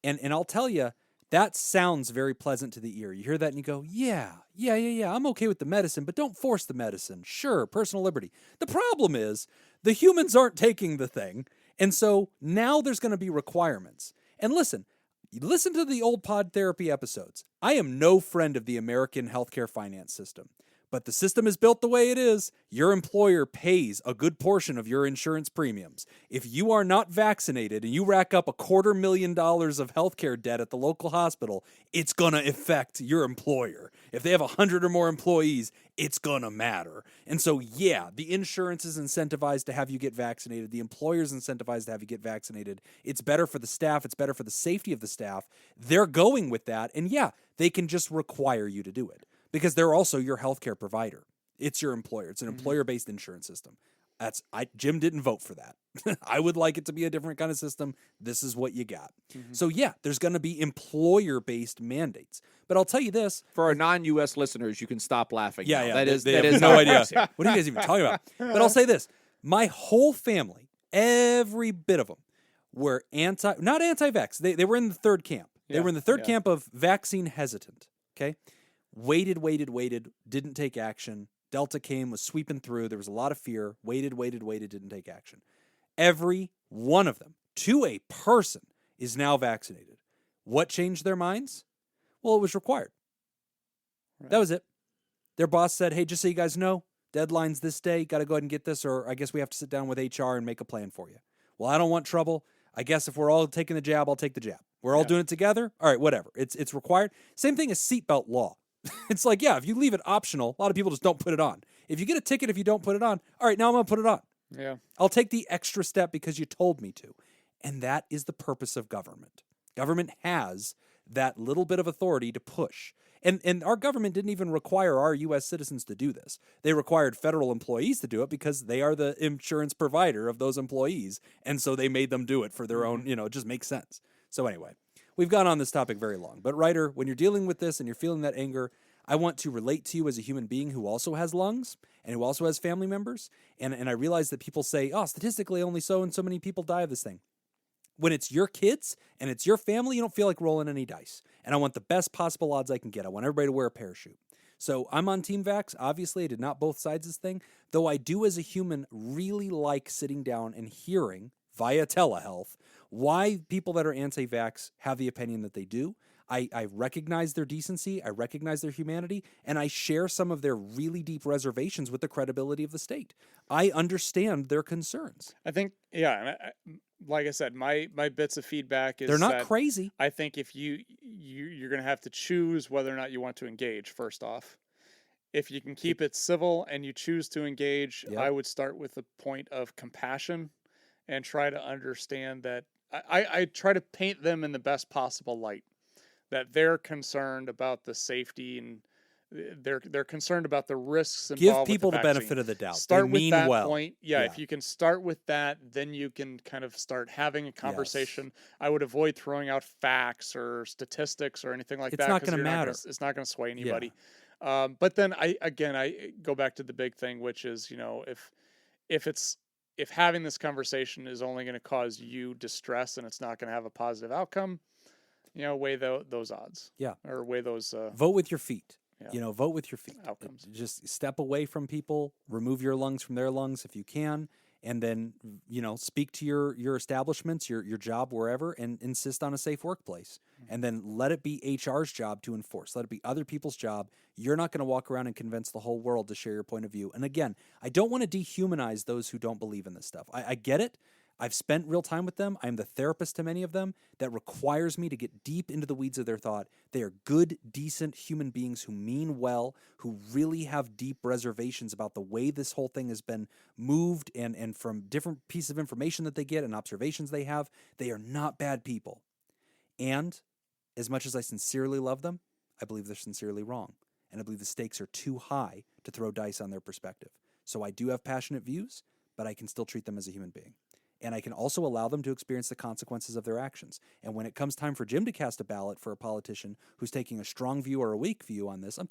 And I'll tell you, that sounds very pleasant to the ear. You hear that and you go, yeah, I'm okay with the medicine, but don't force the medicine. Sure, personal liberty. The problem is the humans aren't taking the thing, and so now there's going to be requirements. And listen to the old Pod Therapy episodes. I am no friend of the American healthcare finance system. But the system is built the way it is. Your employer pays a good portion of your insurance premiums. If you are not vaccinated and you rack up $250,000 of healthcare debt at the local hospital, it's going to affect your employer. If they have 100 or more employees, it's going to matter. And so, yeah, the insurance is incentivized to have you get vaccinated. The employer's incentivized to have you get vaccinated. It's better for the staff. It's better for the safety of the staff. They're going with that. And yeah, they can just require you to do it. Because they're also your healthcare provider. It's your employer. It's an employer-based insurance system. Jim didn't vote for that. I would like it to be a different kind of system. This is what you got. So yeah, there's going to be employer-based mandates. But I'll tell you this. For our non-U.S. listeners, you can stop laughing. Yeah, now. yeah. That is they that have is no how it idea. works here. What are you guys even talking about? But I'll say this. My whole family, every bit of them, were not anti-vax. They were in the third camp. They were in the third camp of vaccine hesitant. Okay? Waited, didn't take action. Delta came, was sweeping through. There was a lot of fear. Waited, didn't take action. Every one of them, to a person, is now vaccinated. What changed their minds? Well, it was required. Right. That was it. Their boss said, hey, just so you guys know, deadline's this day. Got to go ahead and get this, or I guess we have to sit down with HR and make a plan for you. Well, I don't want trouble. I guess if we're all taking the jab, I'll take the jab. We're all doing it together. All right, whatever. It's required. Same thing as seatbelt law. It's like, yeah, if you leave it optional, a lot of people just don't put it on. If you get a ticket if you don't put it on, all right, now I'm going to put it on. Yeah. I'll take the extra step because you told me to. And that is the purpose of government. Government has that little bit of authority to push. And our government didn't even require our U.S. citizens to do this. They required federal employees to do it because they are the insurance provider of those employees. And so they made them do it for their own, it just makes sense. So anyway. We've gone on this topic very long, but Ryder, when you're dealing with this and you're feeling that anger, I want to relate to you as a human being who also has lungs and who also has family members. And I realize that people say, oh, statistically only so and so many people die of this thing. When it's your kids and it's your family, you don't feel like rolling any dice. And I want the best possible odds I can get. I want everybody to wear a parachute. So I'm on Team Vax. Obviously, I did not both sides of this thing, though I do as a human really like sitting down and hearing via telehealth why people that are anti-vax have the opinion that they do. I recognize their decency, I recognize their humanity, and I share some of their really deep reservations with the credibility of the state. I understand their concerns. I think, and like I said, my bits of feedback is they're not that crazy. I think if you're going to have to choose whether or not you want to engage, first off. If you can keep it civil and you choose to engage, I would start with the point of compassion and try to understand that I try to paint them in the best possible light, that they're concerned about the safety and they're concerned about the risks involved. Give people with the vaccine. benefit of the doubt. Start they with mean that well. point. Yeah, if you can start with that, then you can kind of start having a conversation. Yes. I would avoid throwing out facts or statistics or anything like that. It's not going to matter. It's not going to sway anybody. Yeah. But then I go back to the big thing, which is, if having this conversation is only going to cause you distress and it's not going to have a positive outcome, weigh those odds. Yeah. Or weigh those. Vote with your feet. Yeah. Vote with your feet. Outcomes. Just step away from people, remove your lungs from their lungs if you can, and then, speak to your establishments, your job, wherever, and insist on a safe workplace. And then let it be HR's job to enforce. Let it be other people's job. You're not going to walk around and convince the whole world to share your point of view. And again, I don't want to dehumanize those who don't believe in this stuff. I get it. I've spent real time with them. I'm the therapist to many of them. That requires me to get deep into the weeds of their thought. They are good, decent human beings who mean well, who really have deep reservations about the way this whole thing has been moved and from different pieces of information that they get and observations they have. They are not bad people. And as much as I sincerely love them, I believe they're sincerely wrong. And I believe the stakes are too high to throw dice on their perspective. So I do have passionate views, but I can still treat them as a human being. And I can also allow them to experience the consequences of their actions. And when it comes time for Jim to cast a ballot for a politician who's taking a strong view or a weak view on this, I'm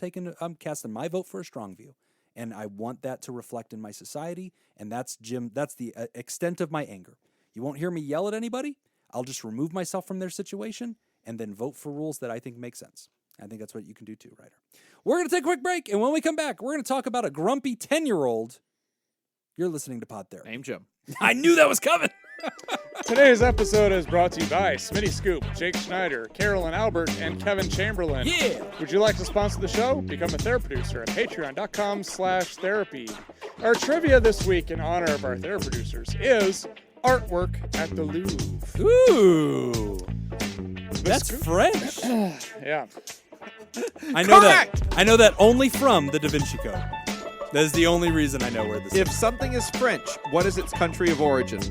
casting my vote for a strong view. And I want that to reflect in my society. And that's the extent of my anger. You won't hear me yell at anybody. I'll just remove myself from their situation and then vote for rules that I think make sense. I think that's what you can do too, Ryder. We're going to take a quick break. And when we come back, we're going to talk about a grumpy 10-year-old. You're listening to Pod Therapy. Name Jim. I knew that was coming. Today's episode is brought to you by Smitty Scoop, Jake Schneider, Carolyn Albert, and Kevin Chamberlain. Yeah. Would you like to sponsor the show? Become a therapy producer at patreon.com/therapy. Our trivia this week in honor of our therapy producers is artwork at the Louvre. Ooh. That's French. Yeah. I know that only from the Da Vinci Code. That is the only reason I know where this If is. something is French, what is its country of origin?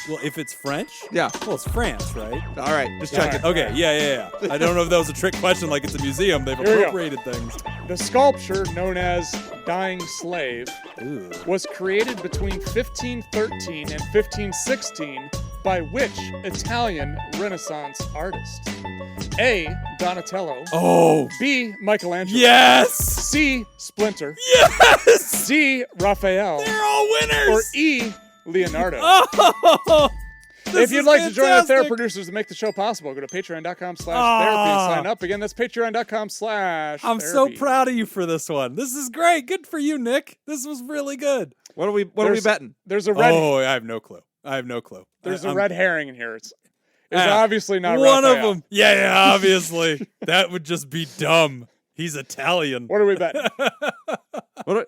Well, if it's French? Yeah. Well, it's France, right? All right, just check it. Okay, yeah. I don't know if that was a trick question like it's a museum. They've Here we go. appropriated things. The sculpture, known as Dying Slave, Ooh. was created between 1513 and 1516 by which Italian Renaissance artist? A. Donatello. Oh. B. Michelangelo. Yes. C. Splinter. Yes. D. Raphael. They're all winners. Or E. Leonardo. Oh. If you'd like to join our therapy fantastic. producers to make the show possible, go to patreon.com/therapy and sign up. Again, that's patreon.com/therapy. I'm so proud of you for this one. This is great. Good for you, Nick. This was really good. What are we betting? There's a red. Oh, I have no clue. There's I'm- a red herring in here. It's Ah, obviously not one Raphael. of them. Yeah, obviously. That would just be dumb. He's Italian. What are we betting?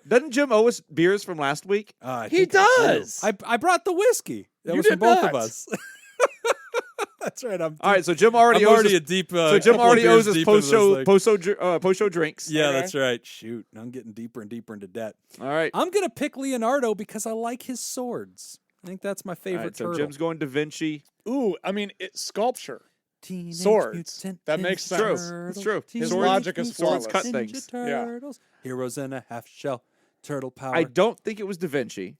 Doesn't Jim owe us beers from last week? I He think I do. does. I brought the whiskey. That You was for did both not. of us. That's right. I'm All right, so Jim already owes us. a deep. So Jim couple of already beers owes us deep into this thing. post show drinks. Yeah, Okay. that's right. Shoot, I'm getting deeper and deeper into debt. All right. I'm gonna pick Leonardo because I like his swords. I think that's my All favorite right, so turtle. Jim's going Da Vinci. Ooh, I mean, it's sculpture. Teenage Swords. Mutant That makes Ninja sense. It's Turtles. true. His Teenage logic is Mutant flawless. Cut Ninja things. Yeah. Turtles. Heroes in a half shell. Turtle power. I don't think it was Da Vinci.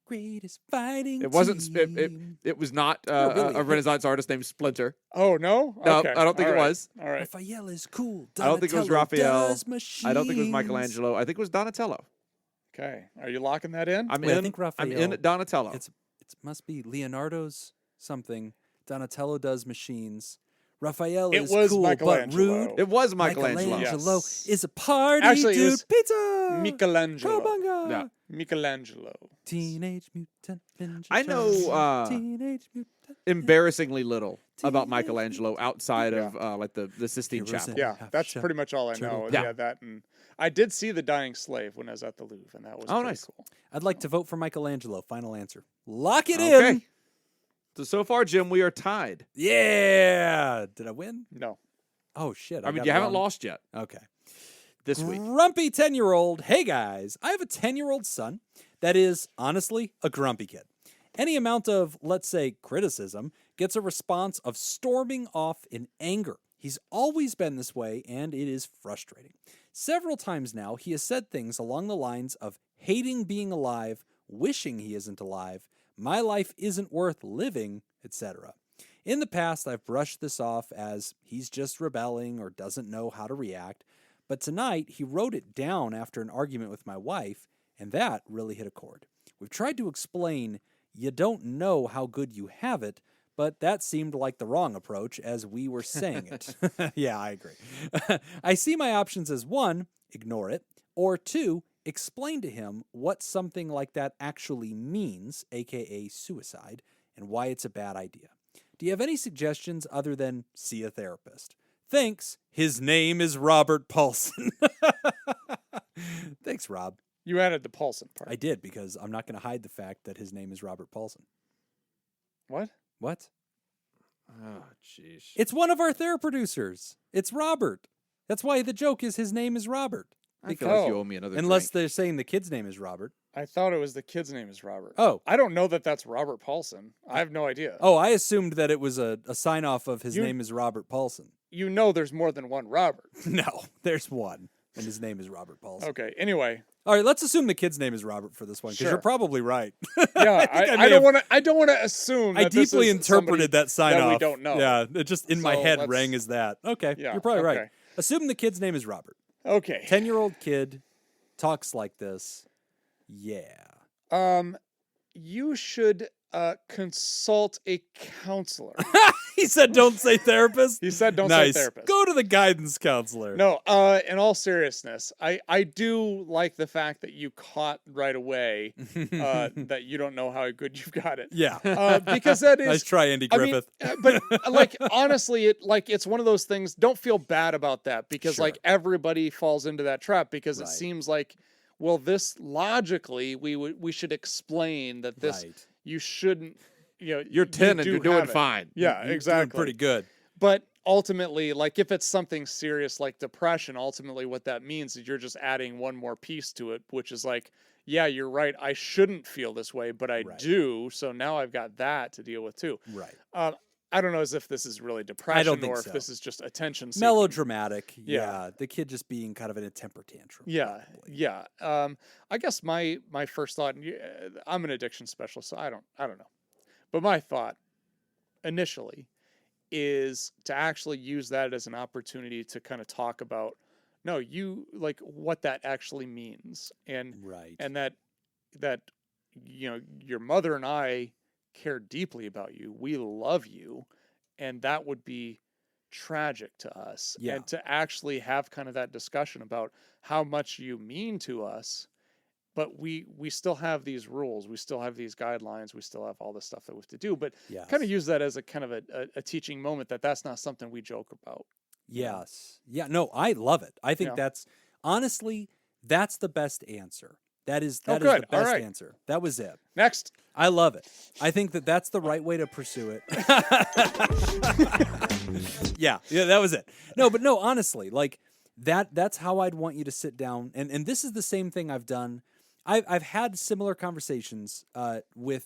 Greatest fighting. It wasn't. team. It was not really. a Renaissance artist named Splinter. Oh, no? No, Okay. I don't think All it right. was. All right. Raphael is cool. I don't think it was Donatello Raphael. does I don't think it was machines. Michelangelo. I think it was Donatello. Okay. Are you locking that in? I'm Wait, I in. think I'm Raphael- in Donatello. It must be Leonardo's something. Donatello does machines. Raphael It is was cool but Michelangelo. rude. It was Michelangelo. Michelangelo Yes. is a party Actually, it dude. was Pizza. Michelangelo. Cowabunga. Yeah. Michelangelo. Teenage Mutant Ninja I know, Turtles. Teenage Mutant Embarrassingly little about Michelangelo outside Yeah. of like the Sistine Heroes Chapel. in- Yeah, Half that's shell. pretty much all I Turtle know. power. Yeah, that and I did see The Dying Slave when I was at the Louvre, and that was Oh, pretty nice. cool. I'd like to vote for Michelangelo. Final answer. Lock it Okay. in. So far, Jim, we are tied. Yeah. Did I win? No. Oh shit. I mean, got you it haven't wrong. lost yet Okay. this week. Grumpy 10-year-old. Hey guys, I have a 10-year-old son that is honestly a grumpy kid. Any amount of, let's say, criticism gets a response of storming off in anger. He's always been this way, and it is frustrating. Several times now, he has said things along the lines of hating being alive, wishing he isn't alive, my life isn't worth living, etc. In the past, I've brushed this off as he's just rebelling or doesn't know how to react, but tonight he wrote it down after an argument with my wife, and that really hit a chord. We've tried to explain you don't know how good you have it, but that seemed like the wrong approach as we were saying it. Yeah, I agree. I see my options as 1, ignore it, or 2, explain to him what something like that actually means, aka suicide, and why it's a bad idea. Do you have any suggestions other than see a therapist? Thanks. His name is Robert Paulson. Thanks, Rob. You added the Paulson part. I did, because I'm not going to hide the fact that his name is Robert Paulson. What? What? Oh, jeez. It's one of our producers. It's Robert. That's why the joke is his name is Robert. I feel like you Oh. owe me another Unless drink. they're saying the kid's name is Robert. I thought it was the kid's name is Robert. Oh. I don't know that that's Robert Paulson. I have no idea. Oh, I assumed that it was a sign off of his You- name is Robert Paulson. You know there's more than one Robert. No, there's one. And his name is Robert Paulson. Okay, anyway. All right, let's assume the kid's name is Robert for this one, because Sure. you're probably right. Yeah, I don't want to. I don't want to assume. I That this deeply is interpreted that sign that off. we don't know. Yeah, it just in my So head let's- rang as that. Okay, Yeah, you're probably right. okay. Assume the kid's name is Robert. Okay. 10-year-old kid talks like this. Yeah. You should consult a counselor. He said don't say therapist. He said don't Nice. say therapist. Go to the guidance counselor. No, in all seriousness, I do like the fact that you caught right away that you don't know how good you've got it. Yeah. Because that is Nice try, Andy I mean, Griffith. but like honestly, it's one of those things. Don't feel bad about that because Sure. like everybody falls into that trap because Right. it seems like, well, this logically we should explain that this Right. you shouldn't. You know, You're 10 and do you're doing have it. fine. Yeah, You're exactly. doing pretty good. But ultimately, like if it's something serious like depression, ultimately what that means is you're just adding one more piece to it, which is like, yeah, you're right. I shouldn't feel this way, but I Right. do. So now I've got that to deal with too. Right. I don't know as if this is really depression think or so. if this is just attention seeking. Melodramatic. Yeah. Yeah. The kid just being kind of in a temper tantrum. Yeah, probably. yeah. I guess my first thought, and I'm an addiction specialist, so I don't know. But my thought initially is to actually use that as an opportunity to kind of talk about, no, you like what that actually means, and Right. that you know your mother and I care deeply about you. We love you, and that would be tragic to us. Yeah. And to actually have kind of that discussion about how much you mean to us, but we still have these rules, we still have these guidelines, we still have all this stuff that we have to do. But Yes. kind of use that as a kind of a teaching moment that's not something we joke about. Yes. Yeah. No, I love it. I think Yeah. that's honestly, that's the best answer. That is Oh, the good. All best right. answer. That was it. Next. I love it. I think that's the right way to pursue it. Yeah, that was it. No, but no, honestly, like that's how I'd want you to sit down. And this is the same thing I've done. I've had similar conversations with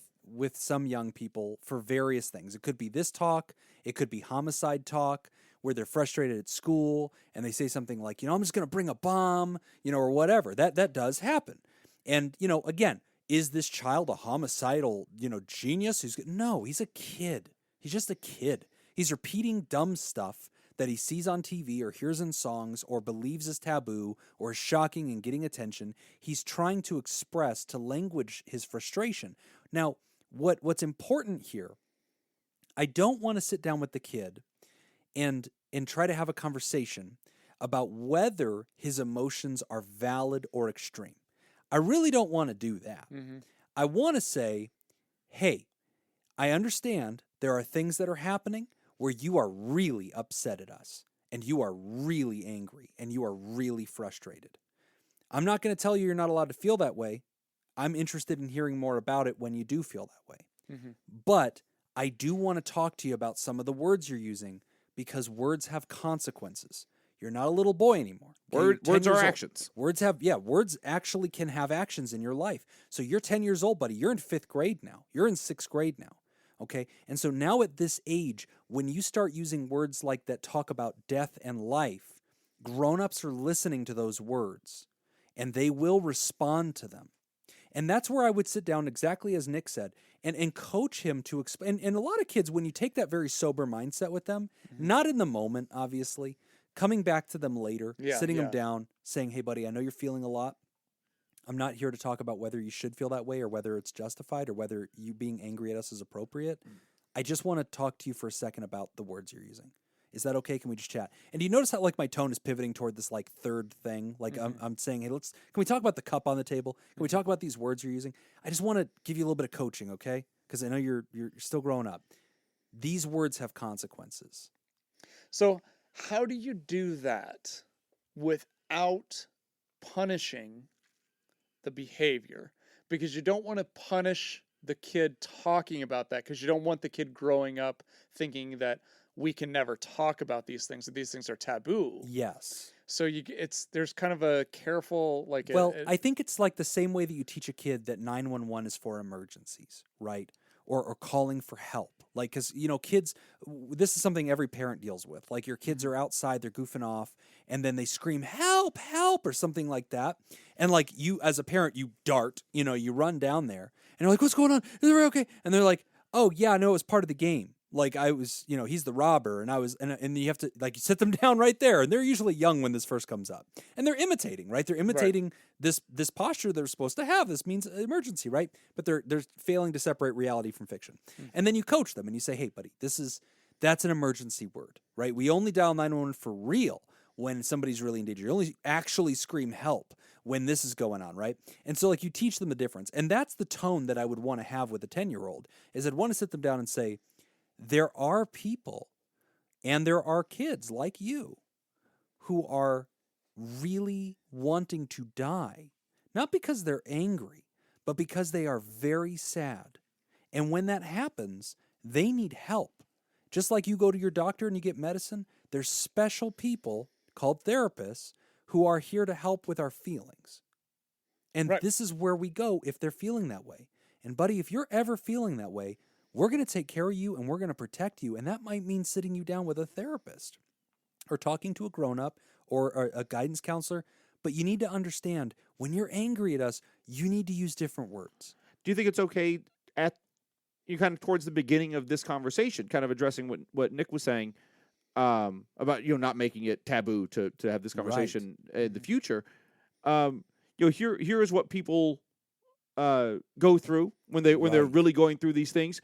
some young people for various things. It could be this talk, it could be homicide talk, where they're frustrated at school and they say something like, I'm just going to bring a bomb, or whatever. That does happen. And, again, is this child a homicidal, genius? No, he's a kid. He's just a kid. He's repeating dumb stuff that he sees on TV or hears in songs or believes is taboo or is shocking and getting attention. He's trying to express, to language his frustration. Now, what's important here, I don't want to sit down with the kid and try to have a conversation about whether his emotions are valid or extreme. I really don't want to do that. Mm-hmm. I want to say, hey, I understand there are things that are happening where you are really upset at us and you are really angry and you are really frustrated. I'm not going to tell you you're not allowed to feel that way. I'm interested in hearing more about it when you do feel that way. Mm-hmm. But I do want to talk to you about some of the words you're using because words have consequences. You're not a little boy anymore. Okay? You're 10 Words are years old. actions. Words actually can have actions in your life. So you're 10 years old, buddy. You're in 5th grade now. You're in 6th grade now. Okay? And so now at this age, when you start using words like that talk about death and life, grown-ups are listening to those words and they will respond to them. And that's where I would sit down, exactly as Nick said, and coach him to explain. And a lot of kids, when you take that very sober mindset with them, not in the moment, obviously, coming back to them later, sitting them down, saying, hey, buddy, I know you're feeling a lot. I'm not here to talk about whether you should feel that way or whether it's justified or whether you being angry at us is appropriate. I just want to talk to you for a second about the words you're using. Is that okay? Can we just chat? And do you notice how like my tone is pivoting toward this like third thing? Like I'm saying, hey, can we talk about the cup on the table? Can we talk about these words you're using? I just want to give you a little bit of coaching, okay? Because I know you're still growing up. These words have consequences. So how do you do that without punishing the behavior? Because you don't want to punish the kid talking about that, because you don't want the kid growing up thinking that we can never talk about these things, that these things are taboo. Yes. So there's kind of a careful like. I think it's like the same way that you teach a kid that 911 is for emergencies, right? Or calling for help. Like, because, kids, this is something every parent deals with. Like, your kids are outside, they're goofing off, and then they scream, help, help, or something like that. And, like, you, as a parent, you dart, you run down there, and you're like, what's going on? Is it okay? And they're like, oh, yeah, no, it was part of the game. Like, I was, he's the robber, and I was, and you have to, like, you sit them down right there, and they're usually young when this first comes up. And they're imitating, right? They're imitating this posture they're supposed to have. This means emergency, right? But they're failing to separate reality from fiction. And then you coach them, and you say, hey, buddy, that's an emergency word, right? We only dial 911 for real when somebody's really in danger. You only actually scream help when this is going on, right? And so, like, you teach them the difference. And that's the tone that I would want to have with a 10-year-old, is I'd want to sit them down and say, there are people and there are kids like you who are really wanting to die, not because they're angry, but because they are very sad. And when that happens, they need help. Just like you go to your doctor and you get medicine, there's special people called therapists who are here to help with our feelings. And this is where we go if they're feeling that way. And buddy, if you're ever feeling that way, we're going to take care of you and we're going to protect you. And that might mean sitting you down with a therapist or talking to a grown-up or a guidance counselor. But you need to understand, when you're angry at us, you need to use different words. Do you think it's okay at you kind of towards the beginning of this conversation, kind of addressing what Nick was saying about not making it taboo to have this conversation in the future? Here is what people go through when they're really going through these things.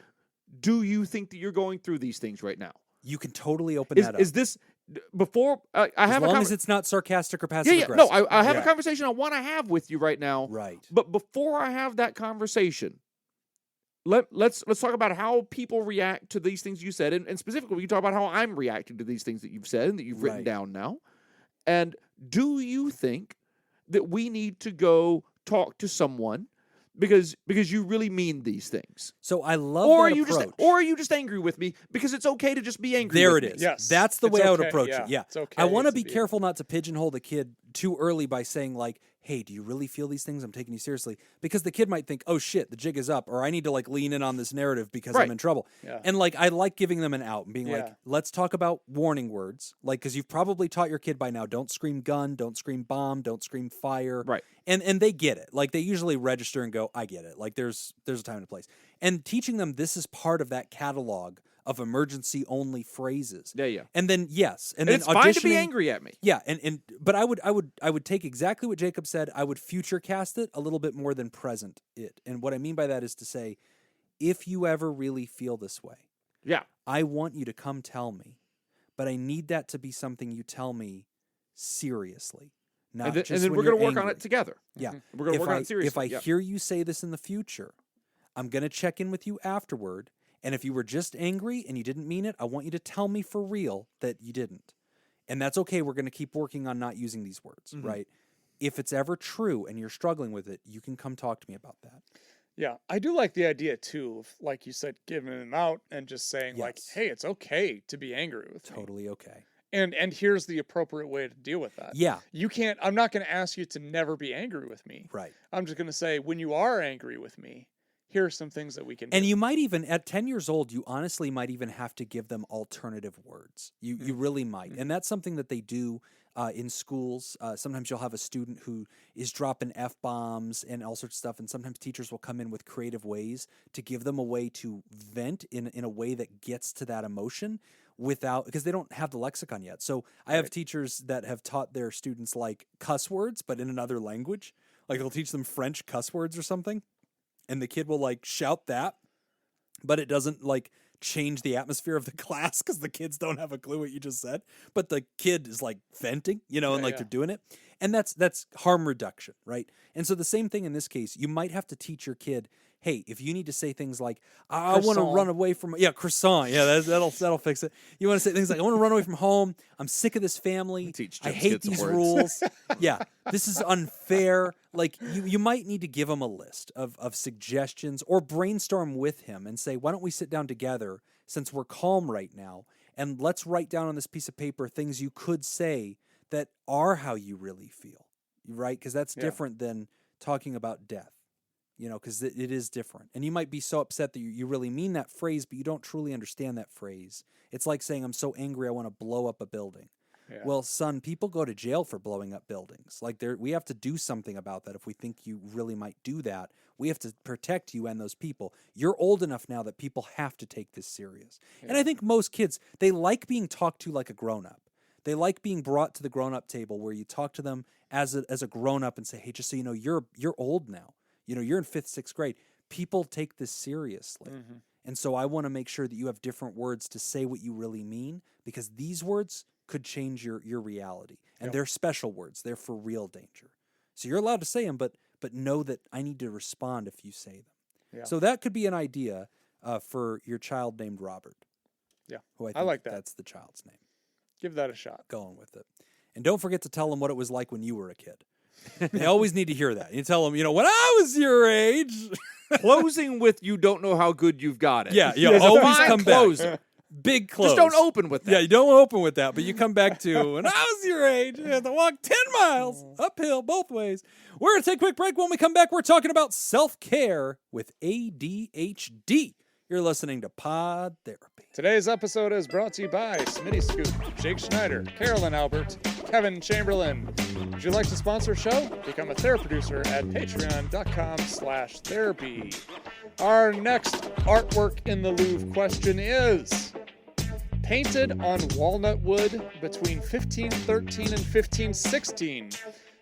Do you think that you're going through these things right now? You can totally open that up. Is this before I have as long as it's not sarcastic or passive aggressive? No, I have a conversation I want to have with you right now. Right. But before I have that conversation, let's talk about how people react to these things you said, and specifically we can talk about how I'm reacting to these things that you've said and that you've written down now. And do you think that we need to go talk to someone because you really mean these things? So I love that approach. Or are you just angry with me because it's okay to just be angry there with it me? is. Yes. That's the way I would approach it. Yeah. It's okay I want to to be be- careful not to pigeonhole the kid too early by saying, like, hey, do you really feel these things? I'm taking you seriously. Because the kid might think, oh, shit, the jig is up, or I need to, like, lean in on this narrative because I'm in trouble. Yeah. And, like, I like giving them an out and being like, let's talk about warning words. Like, because you've probably taught your kid by now, don't scream gun, don't scream bomb, don't scream fire. Right. And they get it. Like, they usually register and go, I get it. Like, there's a time and a place. And teaching them this is part of that catalog of emergency-only phrases. Yeah. And then, yes. And then it's fine to be angry at me. Yeah, but I would take exactly what Jacob said. I would future cast it a little bit more than present it. And what I mean by that is to say, if you ever really feel this way, I want you to come tell me, but I need that to be something you tell me seriously. Not just and then when we're going to you're work on angry. it together. Yeah. We're going to work on it seriously. If I hear you say this in the future, I'm going to check in with you afterward. And if you were just angry and you didn't mean it, I want you to tell me for real that you didn't. And that's okay. We're going to keep working on not using these words, right? If it's ever true and you're struggling with it, you can come talk to me about that. Yeah, I do like the idea too of, like you said, giving them out and just saying like, hey, it's okay to be angry with me. Totally okay. And here's the appropriate way to deal with that. Yeah. I'm not going to ask you to never be angry with me. Right. I'm just going to say, when you are angry with me, here are some things that we can do. And you might even, at 10 years old, you honestly might even have to give them alternative words. You really might. And that's something that they do in schools. Sometimes you'll have a student who is dropping F-bombs and all sorts of stuff, and sometimes teachers will come in with creative ways to give them a way to vent in a way that gets to that emotion because they don't have the lexicon yet. So I have teachers that have taught their students like cuss words, but in another language. Like they'll teach them French cuss words or something. And the kid will like shout that, but it doesn't like change the atmosphere of the class because the kids don't have a clue what you just said, but the kid is like venting, and like they're doing it. And that's harm reduction, right? And so the same thing in this case, you might have to teach your kid, hey, if you need to say things like, I want to run away from, croissant. Yeah, that'll fix it. You want to say things like, I want to run away from home. I'm sick of this family. I hate these rules. Yeah, this is unfair. Like you might need to give him a list of suggestions or brainstorm with him and say, why don't we sit down together since we're calm right now and let's write down on this piece of paper things you could say that are how you really feel, right? Because that's different than talking about death, because it is different. And you might be so upset that you really mean that phrase, but you don't truly understand that phrase. It's like saying, I'm so angry I want to blow up a building. Yeah. Well, son, people go to jail for blowing up buildings. Like we have to do something about that. If we think you really might do that, we have to protect you and those people. You're old enough now that people have to take this serious. Yeah. And I think most kids, they like being talked to like a grown-up. They like being brought to the grown-up table where you talk to them as a grown-up and say, hey, just so you know, you're old now. You're in 5th, 6th grade. People take this seriously. Mm-hmm. And so I want to make sure that you have different words to say what you really mean, because these words could change your reality. And they're special words. They're for real danger. So you're allowed to say them, but know that I need to respond if you say them. Yeah. So that could be an idea for your child named Robert. Yeah, who I like that. That's the child's name. Give that a shot. Going with it. And don't forget to tell them what it was like when you were a kid. They always need to hear that. You tell them, when I was your age. Closing with, you don't know how good you've got it. Yeah, always come back. Big close. Just don't open with that. Yeah, you don't open with that, but you come back to, when I was your age, you had to walk 10 miles uphill both ways. We're going to take a quick break. When we come back, we're talking about self-care with ADHD. You're listening to Pod Therapy. Today's episode is brought to you by Smitty Scoop, Jake Schneider, Carolyn Albert, Kevin Chamberlain. Would you like to sponsor a show? Become a therapy producer at patreon.com/therapy. Our next artwork in the Louvre question is: painted on walnut wood between 1513 and 1516,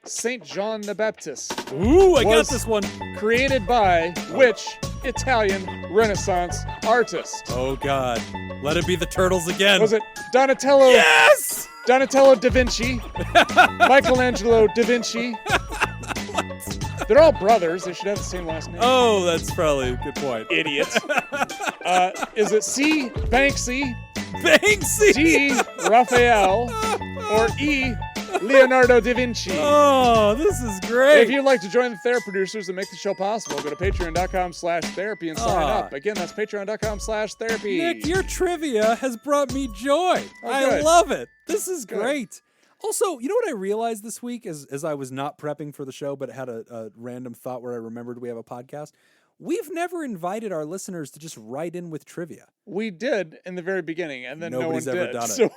Saint John the Baptist. Ooh, I got this one. Created by which Italian Renaissance artist? Oh, God. Let it be the turtles again. Was it Donatello? Yes! Donatello da Vinci. Michelangelo da Vinci. They're all brothers. They should have the same last name. Oh, that's probably a good point. Idiots. Is it C, Banksy? Banksy! D, Raphael? Or E, Leonardo da Vinci? Oh, this is great. If you'd like to join the therapy producers and make the show possible, go to patreon.com/therapy and sign up. Again, that's patreon.com/therapy. Nick, your trivia has brought me joy. I good. love it. This is great. Also, you know what I realized this week as I was not prepping for the show, but had a random thought where I remembered we have a podcast? We've never invited our listeners to just write in with trivia. We did in the very beginning, and then Nobody's no one ever did. done it. So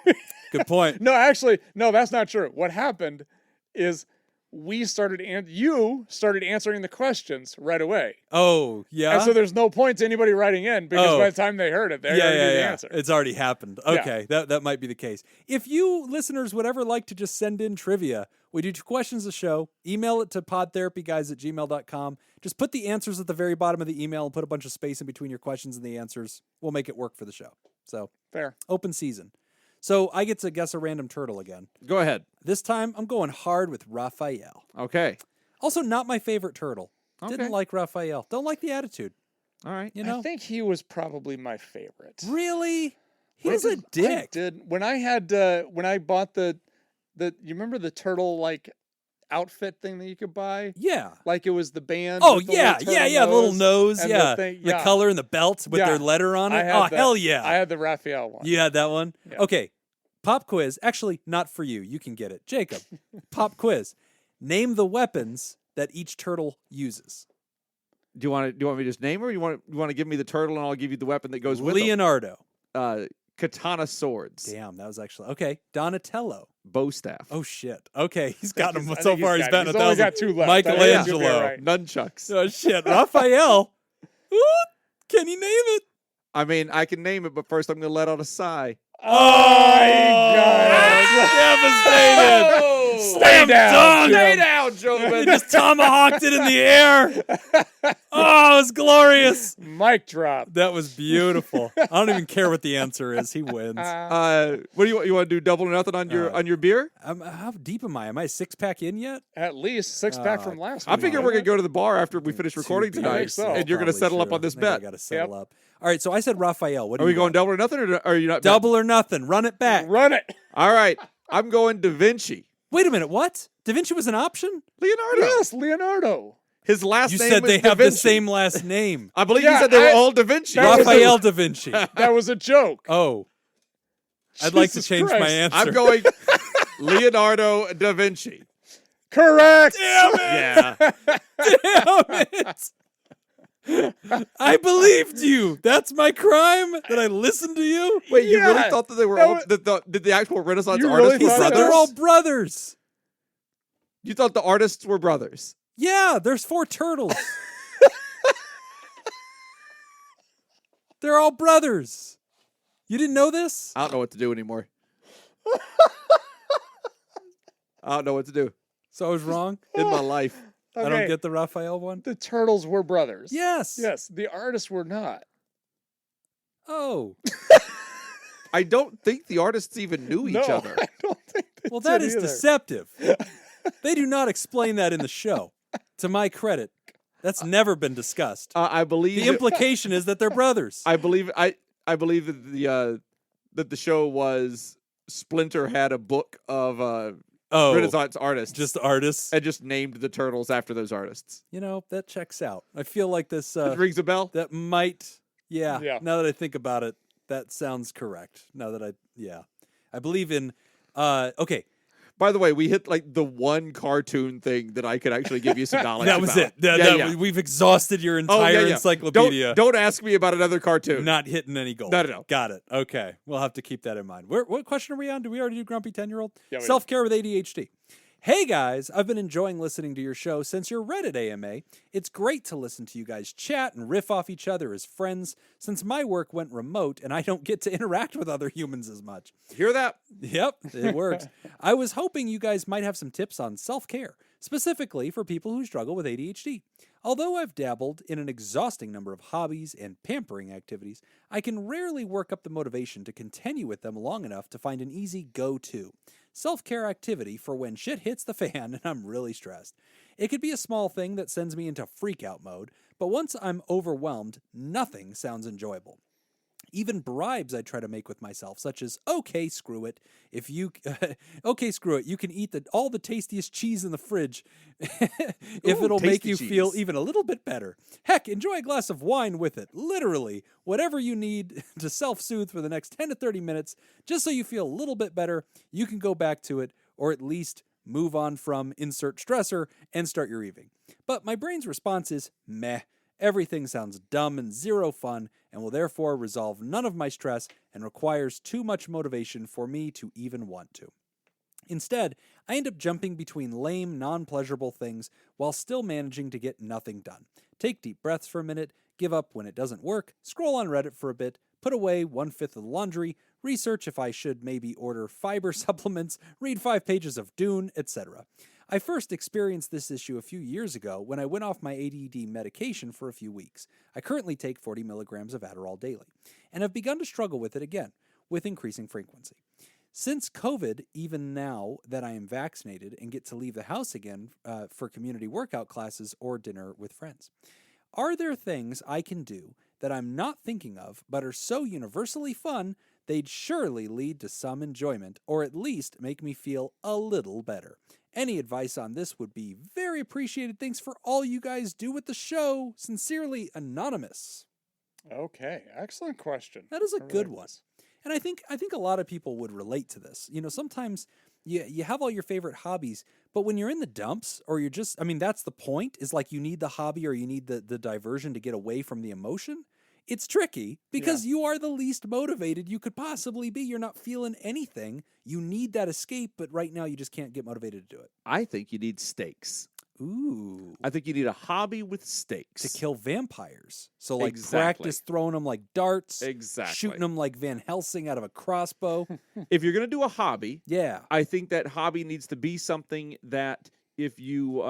Good point. No, actually, no, that's not true. What happened is you started answering the questions right away. Oh, yeah? And so there's no point to anybody writing in, because by the time they heard it, they already knew the answer. It's already happened. Okay, that might be the case. If you listeners would ever like to just send in trivia, we do 2 questions a show. Email it to podtherapyguys@gmail.com. Just put the answers at the very bottom of the email and put a bunch of space in between your questions and the answers. We'll make it work for the show. So fair. Open season. So I get to guess a random turtle again. Go ahead. This time I'm going hard with Raphael. Okay. Also not my favorite turtle. Okay. Didn't like Raphael. Don't like the attitude. All right. I think he was probably my favorite. Really? He's a dick. When I bought the you remember the turtle like outfit thing that you could buy? Yeah. Like it was the band. Oh, yeah. The little nose. Yeah. The color and the belt with their letter on it. Hell yeah. I had the Raphael one. You had that one? Yeah. Okay. Pop quiz. Actually, not for you. You can get it. Jacob, pop quiz. Name the weapons that each turtle uses. Do you want me to just name her, or you want to give me the turtle and I'll give you the weapon that goes with Leonardo. Katana swords. Damn, that was actually... Okay. Donatello. Bow staff. Oh, shit. Okay, he's got them so far. He's batting 1,000. Only got 2 left. Michelangelo. Right. Nunchucks. Oh, shit. Raphael. Ooh, can you name it? I mean, I can name it, but first I'm going to let out a sigh. Oh, my God. Devastated. Stay down, dunk. Stay Jim. down, He gentlemen. just tomahawked it in the air. Oh, it was glorious. Mic drop. That was beautiful. I don't even care what the answer is. He wins. What do you want to do? Double or nothing on your beer? How deep am I? Am I 6-pack in yet? At least 6-pack from last week. I figure we're gonna go to the bar after we finish recording Two tonight, beers. so. and you're gonna Probably settle up true. on this I think I bet. got to settle up. All right, so I said Raphael. What do Are we you going got? double or nothing, or are you not? Double or nothing? Run it back. Run it. All right, I'm going Da Vinci. Wait a minute. What? Da Vinci was an option? Leonardo. Yes, Leonardo. His last You name said was they Da have the Vinci. same last name. I believe Yeah, you said they were I- all Da Vinci. That was a- Raphael da Vinci. That was a joke. Oh. I'd like to Jesus change my Christ. answer. I'm going Leonardo da Vinci. Correct. Damn it! Yeah. Damn it! I believed you. That's my crime. That I listened to you. Wait, you really Yeah. thought that they were That all was- did the actual Renaissance You artists really He were thought said brothers? they're all brothers. You thought the artists were brothers? Yeah, there's 4 turtles. They're all brothers. You didn't know this? I don't know what to do anymore. I don't know what to do So I was wrong. in my life. I don't get the Raphael one. The turtles were brothers. Yes. Yes, the artists were not. Oh. I don't think the artists even knew No, each other. I don't think they Well, that did is either. deceptive. They do not explain that in the show. To my credit, that's never been discussed. I believe The implication is that they're brothers. I believe that the show was Splinter had a book of Renaissance artists, just artists. and just named the turtles after those artists. You know, that checks out. I feel like this It rings a bell. that might Yeah. Now that I think about it, that sounds correct. I believe in okay. By the way, we hit like the one cartoon thing that I could actually give you some knowledge. That was about. it. Yeah. We've exhausted your Oh, entire yeah. encyclopedia. Don't ask me about another cartoon. Not hitting any goals. No. Got it. Okay. We'll have to keep that in mind. What question are we on? Do we already do Grumpy 10-year-old? Yeah, we did. Self-care with ADHD. Hey guys, I've been enjoying listening to your show since your Reddit AMA. It's great to listen to you guys chat and riff off each other as friends since my work went remote and I don't get to interact with other humans as much. Hear that? Yep, it works. I was hoping you guys might have some tips on self-care, specifically for people who struggle with ADHD. Although I've dabbled in an exhausting number of hobbies and pampering activities, I can rarely work up the motivation to continue with them long enough to find an easy go-to self-care activity for when shit hits the fan and I'm really stressed. It could be a small thing that sends me into freak-out mode, but once I'm overwhelmed, nothing sounds enjoyable. Even bribes I try to make with myself, such as, okay, screw it. If you, okay, screw it. You can eat all the tastiest cheese in the fridge if Ooh, it'll make tasty you cheese. feel even a little bit better. Heck, enjoy a glass of wine with it. Literally, whatever you need to self-soothe for the next 10 to 30 minutes, just so you feel a little bit better, you can go back to it, or at least move on from insert stressor and start your evening. But my brain's response is, meh. Everything sounds dumb and zero fun, and will therefore resolve none of my stress and requires too much motivation for me to even want to. Instead, I end up jumping between lame, non-pleasurable things while still managing to get nothing done. Take deep breaths for a minute, give up when it doesn't work, scroll on Reddit for a bit, put away 1/5 of the laundry, research if I should maybe order fiber supplements, read 5 pages of Dune, etc. I first experienced this issue a few years ago when I went off my ADD medication for a few weeks. I currently take 40 milligrams of Adderall daily, and have begun to struggle with it again, with increasing frequency. Since COVID, even now that I am vaccinated and get to leave the house again for community workout classes or dinner with friends, are there things I can do that I'm not thinking of but are so universally fun they'd surely lead to some enjoyment or at least make me feel a little better? Any advice on this would be very appreciated. Thanks for all you guys do with the show. Sincerely, Anonymous. Okay, excellent question. That is a I good like one. this. And I think a lot of people would relate to this. You know, sometimes you have all your favorite hobbies, but when you're in the dumps or you're just, I mean, that's the point, is like you need the hobby or you need the diversion to get away from the emotion. It's tricky because you are the least motivated you could possibly be. You're not feeling anything. You need that escape, but right now you just can't get motivated to do it. I think you need stakes. Ooh. I think you need a hobby with stakes. To kill vampires. So like Exactly. practice throwing them like darts. Exactly. Shooting them like Van Helsing out of a crossbow. If you're going to do a hobby, Yeah. I think that hobby needs to be something that if you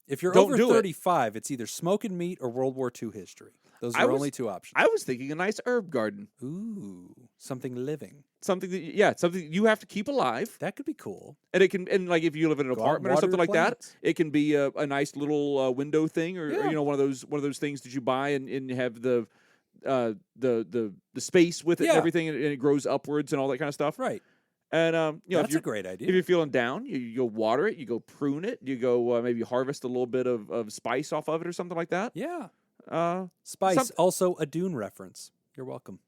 If you're don't over do it. 35, it's either smoking meat or World War II history. Those I are was- only two options. I was thinking a nice herb garden. Ooh, something living. Something that something you have to keep alive. That could be cool. And it can, and like if you live in an Go out and apartment or water something your like that, plants. it can be a nice little window thing, or Yeah. one of those things that you buy and have the space with it and Yeah. everything, and it grows upwards and all that kind of stuff. Right. And if That's you're a great idea. if you're feeling down, you go water it, you go prune it, you go maybe harvest a little bit of spice off of it or something like that. Yeah. Uh, Spice, Some- also a Dune reference. You're welcome.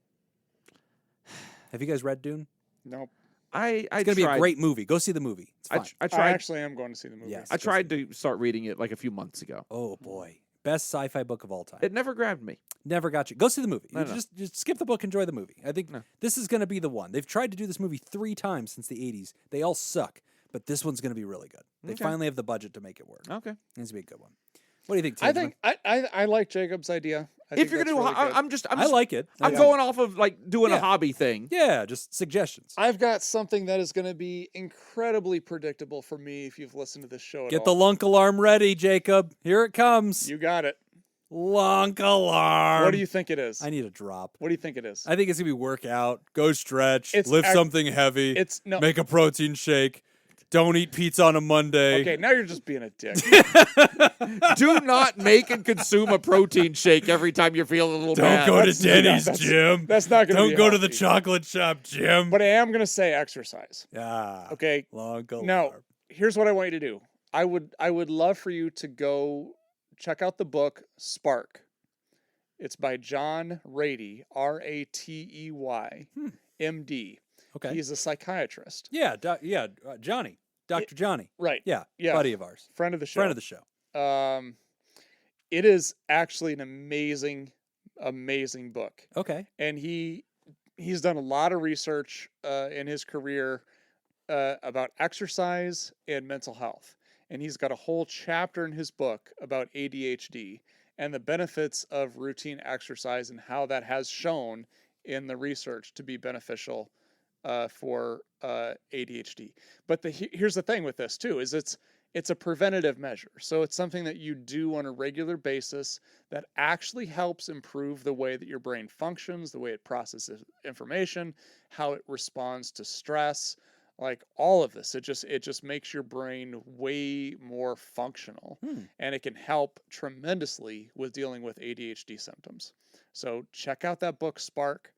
Have you guys read Dune? Nope. I It's going to be a tried- great movie. Go see the movie. It's I, fine. I I tried. actually am going to see the movie. Yes. I tried to start reading it like a few months ago. Oh, boy. Best sci-fi book of all time. It never grabbed me. Never got you. Go see the movie. No, You no. Just skip the book, enjoy the movie. I think No. this is going to be the one. They've tried to do this movie 3 times since the 80s. They all suck, but this one's going to be really good. They Okay. finally have the budget to make it work. Okay. It's going to be a good one. What do you think, I Tinsman? think I like Jacob's idea. I If think you're that's gonna do, really good. I'm just I like it. I'm Yeah. going off of like doing Yeah. a hobby thing. Yeah, just suggestions. I've got something that is going to be incredibly predictable for me if you've listened to this show at Get the all. lunk alarm ready, Jacob. Here it comes. You got it. Lunk alarm. What do you think it is? I need a drop. What do you think it is? I think it's going to be workout, go stretch, It's lift ac- something heavy, It's no. make a protein shake, don't eat pizza on a Monday. Okay, now you're just being a dick. Do not make and consume a protein shake every time you're feeling a little Don't bad. go to That's- Denny's, that's- Jim. That's not going to be Don't go to the healthy. chocolate shop, Jim. But I am going to say exercise. Ah, Okay. lunk alarm. Now, here's what I want you to do. I would love for you to go check out the book Spark. It's by John Ratey, Ratey, MD. Okay. He's a psychiatrist. Yeah, Johnny. Dr. Johnny. Right. Yeah, Yeah. buddy of ours. Friend of the show. Friend of the show. It is actually an amazing book. Okay. And he's done a lot of research in his career about exercise and mental health. And he's got a whole chapter in his book about ADHD and the benefits of routine exercise and how that has shown in the research to be beneficial for ADHD. But here's the thing with this too, is it's a preventative measure. So it's something that you do on a regular basis that actually helps improve the way that your brain functions, the way it processes information, how it responds to stress, like all of this. It just makes your brain way more functional, and it can help tremendously with dealing with ADHD symptoms. So check out that book, Spark.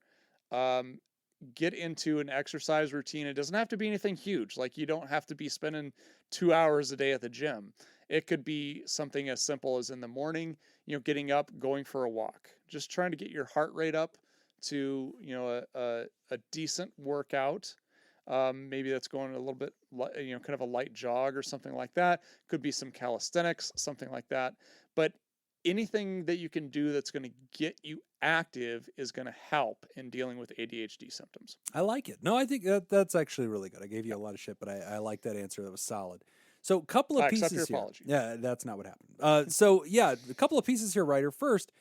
Get into an exercise routine. It doesn't have to be anything huge. Like you don't have to be spending 2 hours a day at the gym. It could be something as simple as in the morning, getting up, going for a walk, just trying to get your heart rate up to, a decent workout. Maybe that's going a little bit, kind of a light jog or something like that. Could be some calisthenics, something like that. But anything that you can do that's going to get you active is going to help in dealing with ADHD symptoms. I like it. No, I think that's actually really good. I gave you a lot of shit, but I like that answer. That was solid. So, a couple of I pieces accept your here. apology. Yeah, that's not what happened. A couple of pieces here, writer. First,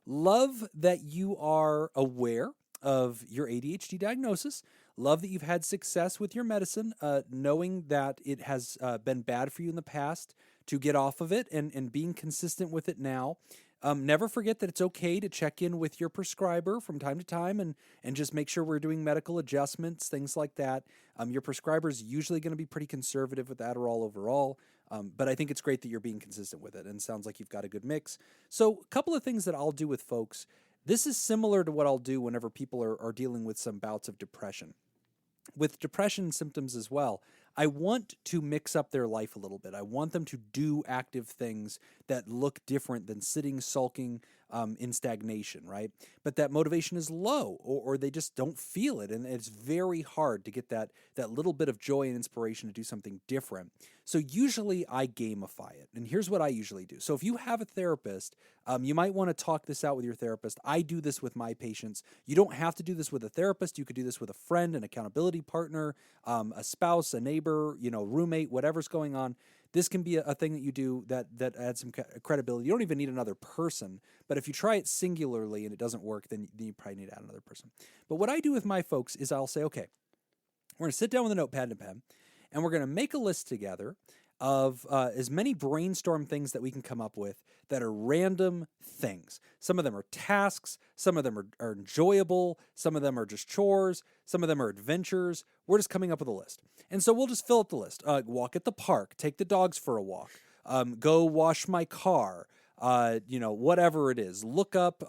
love that you are aware of your ADHD diagnosis. Love that you've had success with your medicine, knowing that it has been bad for you in the past to get off of it and being consistent with it now. Never forget that it's okay to check in with your prescriber from time to time and just make sure we're doing medical adjustments, things like that. Your prescriber is usually going to be pretty conservative with Adderall overall, but I think it's great that you're being consistent with it, and it sounds like you've got a good mix. So a couple of things that I'll do with folks. This is similar to what I'll do whenever people are dealing with some bouts of depression. With depression symptoms as well, I want to mix up their life a little bit. I want them to do active things that look different than sitting, sulking in stagnation, right? But that motivation is low, or they just don't feel it, and it's very hard to get that little bit of joy and inspiration to do something different. So usually I gamify it, and here's what I usually do. So if you have a therapist, you might want to talk this out with your therapist. I do this with my patients. You don't have to do this with a therapist. You could do this with a friend, an accountability partner, a spouse, a neighbor, roommate, whatever's going on. this can be a thing that you do that adds some credibility. You don't even need another person, but if you try it singularly and it doesn't work, then you probably need to add another person. But what I do with my folks is I'll say, okay, we're going to sit down with a notepad and a pen, and we're going to make a list together of as many brainstorm things that we can come up with that are random things. Some of them are tasks, some of them are enjoyable, some of them are just chores, some of them are adventures. We're just coming up with a list. And so we'll just fill up the list. Walk at the park, take the dogs for a walk, go wash my car, whatever it is. Look up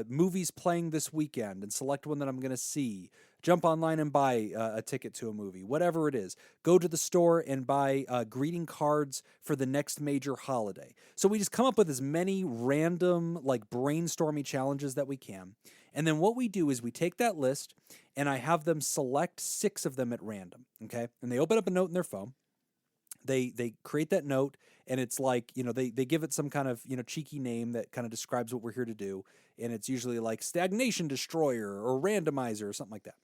movies playing this weekend and select one that I'm going to see. Jump online and buy a ticket to a movie, whatever it is. Go to the store and buy greeting cards for the next major holiday. So we just come up with as many random, like brainstormy challenges that we can. And then what we do is we take that list and I have them select 6 of them at random, okay? And they open up a note in their phone. They create that note, and it's like, they give it some kind of, cheeky name that kind of describes what we're here to do. And it's usually like stagnation destroyer or randomizer or something like that.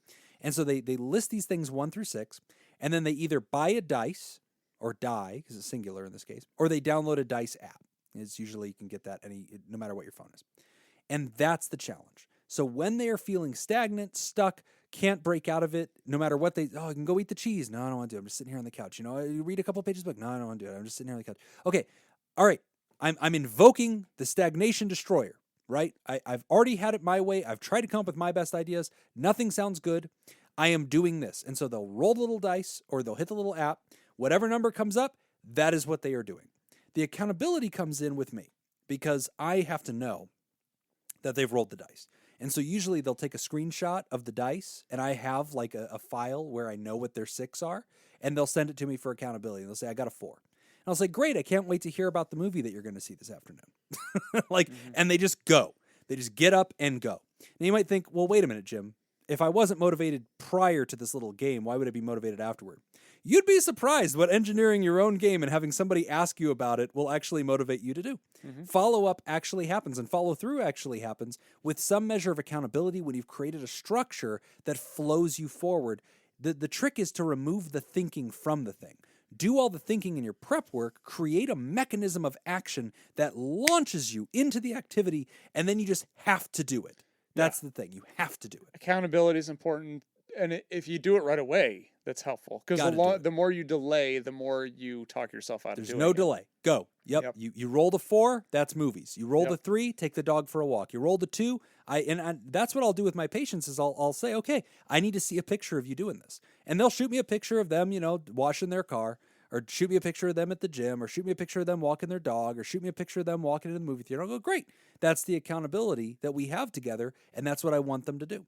And so they list these things 1 through 6, and then they either buy a dice or die, because it's singular in this case, or they download a dice app. It's usually, you can get that no matter what your phone is. And that's the challenge. So when they are feeling stagnant, stuck, can't break out of it, no matter what I can go eat the cheese. No, I don't want to do it. I'm just sitting here on the couch. You read a couple pages of book. No, I don't want to do it. I'm just sitting here on the couch. Okay. All right. I'm invoking the stagnation destroyer, right? I've already had it my way. I've tried to come up with my best ideas. Nothing sounds good. I am doing this. And so they'll roll the little dice or they'll hit the little app. Whatever number comes up, that is what they are doing. The accountability comes in with me because I have to know that they've rolled the dice. And so usually they'll take a screenshot of the dice, and I have like a file where I know what their 6 are, and they'll send it to me for accountability. They'll say, I got a 4. And I'll say, great, I can't wait to hear about the movie that you're going to see this afternoon. And they just go. They just get up and go. Now you might think, well, wait a minute, Jim. If I wasn't motivated prior to this little game, why would I be motivated afterward? You'd be surprised what engineering your own game and having somebody ask you about it will actually motivate you to do. Follow-up actually happens, and follow-through actually happens with some measure of accountability when you've created a structure that flows you forward. The trick is to remove the thinking from the thing. Do all the thinking in your prep work, create a mechanism of action that launches you into the activity, and then you just have to do it. That's the thing. You have to do it. Accountability is important, and if you do it right away, that's helpful. Because the more you delay, the more you talk yourself out of doing it. There's no delay. Go. Yep. You roll the 4, that's movies. You roll the 3, take the dog for a walk. You roll the 2, and that's what I'll do with my patients is I'll say, okay, I need to see a picture of you doing this. And they'll shoot me a picture of them, washing their car, or shoot me a picture of them at the gym, or shoot me a picture of them walking their dog, or shoot me a picture of them walking into the movie theater. I'll go, great. That's the accountability that we have together, and that's what I want them to do.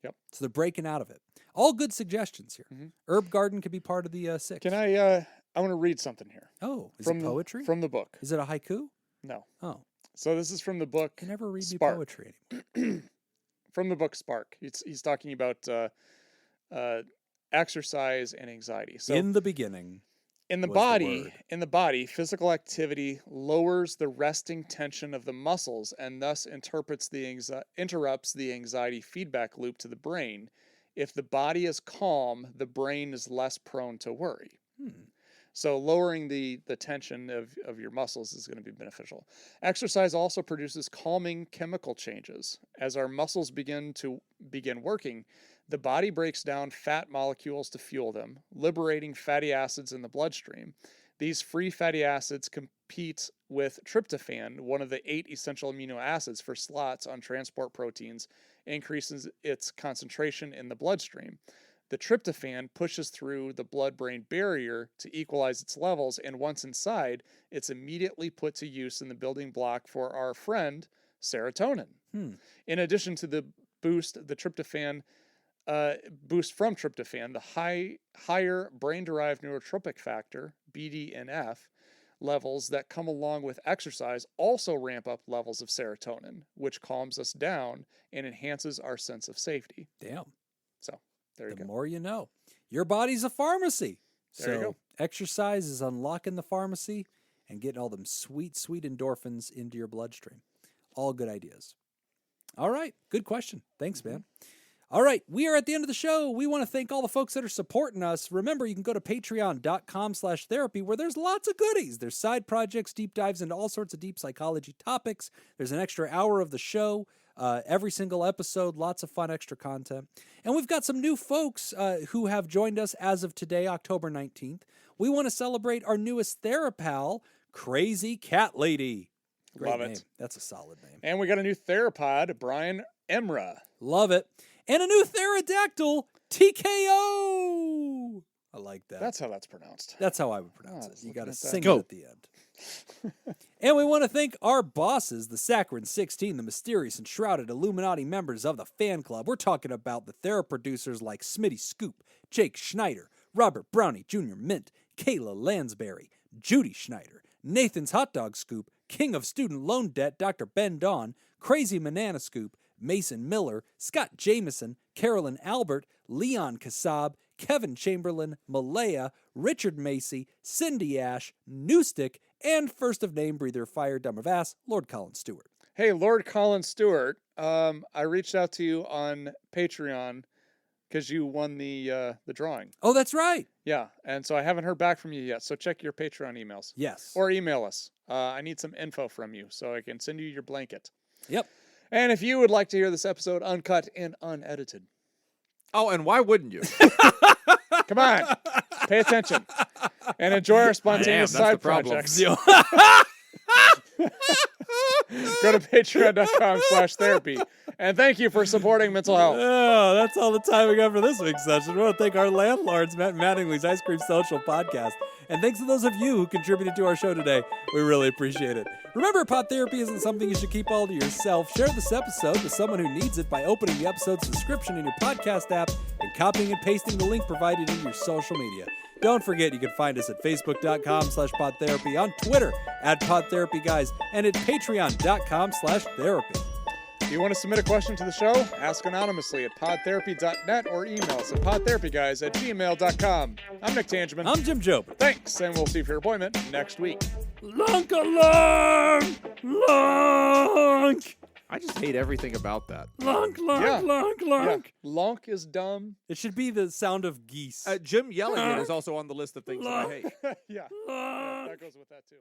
Yep. So they're breaking out of it. All good suggestions here. Herb garden could be part of the 6. Can I want to read something here. Oh, is it poetry? From the book. Is it a haiku? No. Oh. So this is from the book. I never read Spark. poetry anymore. From the book Spark. He's talking about exercise and anxiety. So in the beginning. In the body, physical activity lowers the resting tension of the muscles and thus interrupts the anxiety feedback loop to the brain. If the body is calm, the brain is less prone to worry. So lowering the tension of your muscles is going to be beneficial. Exercise also produces calming chemical changes. As our muscles begin working, the body breaks down fat molecules to fuel them, liberating fatty acids in the bloodstream. These free fatty acids compete with tryptophan, one of the 8 essential amino acids for slots on transport proteins, increases its concentration in the bloodstream. The tryptophan pushes through the blood-brain barrier to equalize its levels, and once inside, it's immediately put to use in the building block for our friend, serotonin. In addition to the boost from tryptophan, the higher brain-derived neurotropic factor, BDNF, levels that come along with exercise also ramp up levels of serotonin, which calms us down and enhances our sense of safety. Damn. So, there you go. The more you know. Your body's a pharmacy. There you go. Exercise is unlocking the pharmacy and getting all them sweet, sweet endorphins into your bloodstream. All good ideas. All right. Good question. Thanks, man. All right, we are at the end of the show. We want to thank all the folks that are supporting us. Remember, you can go to patreon.com/therapy where there's lots of goodies. There's side projects, deep dives into all sorts of deep psychology topics. There's an extra hour of the show every single episode, lots of fun extra content. And we've got some new folks who have joined us as of today, October 19th. We want to celebrate our newest Therapal, Crazy Cat Lady. Great Love name. it. That's a solid name. And we got a new Therapod, Brian Emra. Love it. And a new Pterodactyl, TKO. I like that. That's how that's pronounced. That's how I would pronounce Oh, I it. was You looking got to at that. sing Go. it at the end. And we want to thank our bosses, the Saccharine 16, the mysterious and shrouded Illuminati members of the fan club. We're talking about the Theraproducers like Smitty Scoop, Jake Schneider, Robert Brownie Jr. Mint, Kayla Lansbury, Judy Schneider, Nathan's Hot Dog Scoop, King of Student Loan Debt, Dr. Ben Dawn, Crazy Banana Scoop, Mason Miller, Scott Jameson, Carolyn Albert, Leon Kassab, Kevin Chamberlain, Malaya, Richard Macy, Cindy Ash, Newstick, and first of name breather fire dumb of ass, Lord Colin Stewart. Hey, Lord Colin Stewart, I reached out to you on Patreon because you won the drawing. Oh, that's right. Yeah, and so I haven't heard back from you yet, so check your Patreon emails. Yes. Or email us. I need some info from you so I can send you your blanket. Yep. And if you would like to hear this episode uncut and unedited, Oh, and why wouldn't you? come on, pay attention, and enjoy our spontaneous that's the side problem. projects. Go to patreon.com/therapy. And thank you for supporting mental health. Oh, that's all the time we got for this week's session. We want to thank our landlords, Matt Mattingly's Ice Cream Social Podcast. And thanks to those of you who contributed to our show today. We really appreciate it. Remember, Pod Therapy isn't something you should keep all to yourself. Share this episode with someone who needs it by opening the episode's description in your podcast app and copying and pasting the link provided in your social media. Don't forget, you can find us at facebook.com/podtherapy, on Twitter @PodTherapyGuys, and at patreon.com/therapy. If you want to submit a question to the show, ask anonymously at podtherapy.net or email us at podtherapyguys@gmail.com. I'm Nick Tangeman. I'm Jim Job. Thanks, and we'll see you for your appointment next week. Lonk-a-lonk! Lonk! I just hate everything about that. Lonk, lonk, Yeah. lonk, Yeah. lonk. Lonk is dumb. It should be the sound of geese. Jim yelling it is also on the list of things that I hate. Yeah, Lonk. that goes with that too.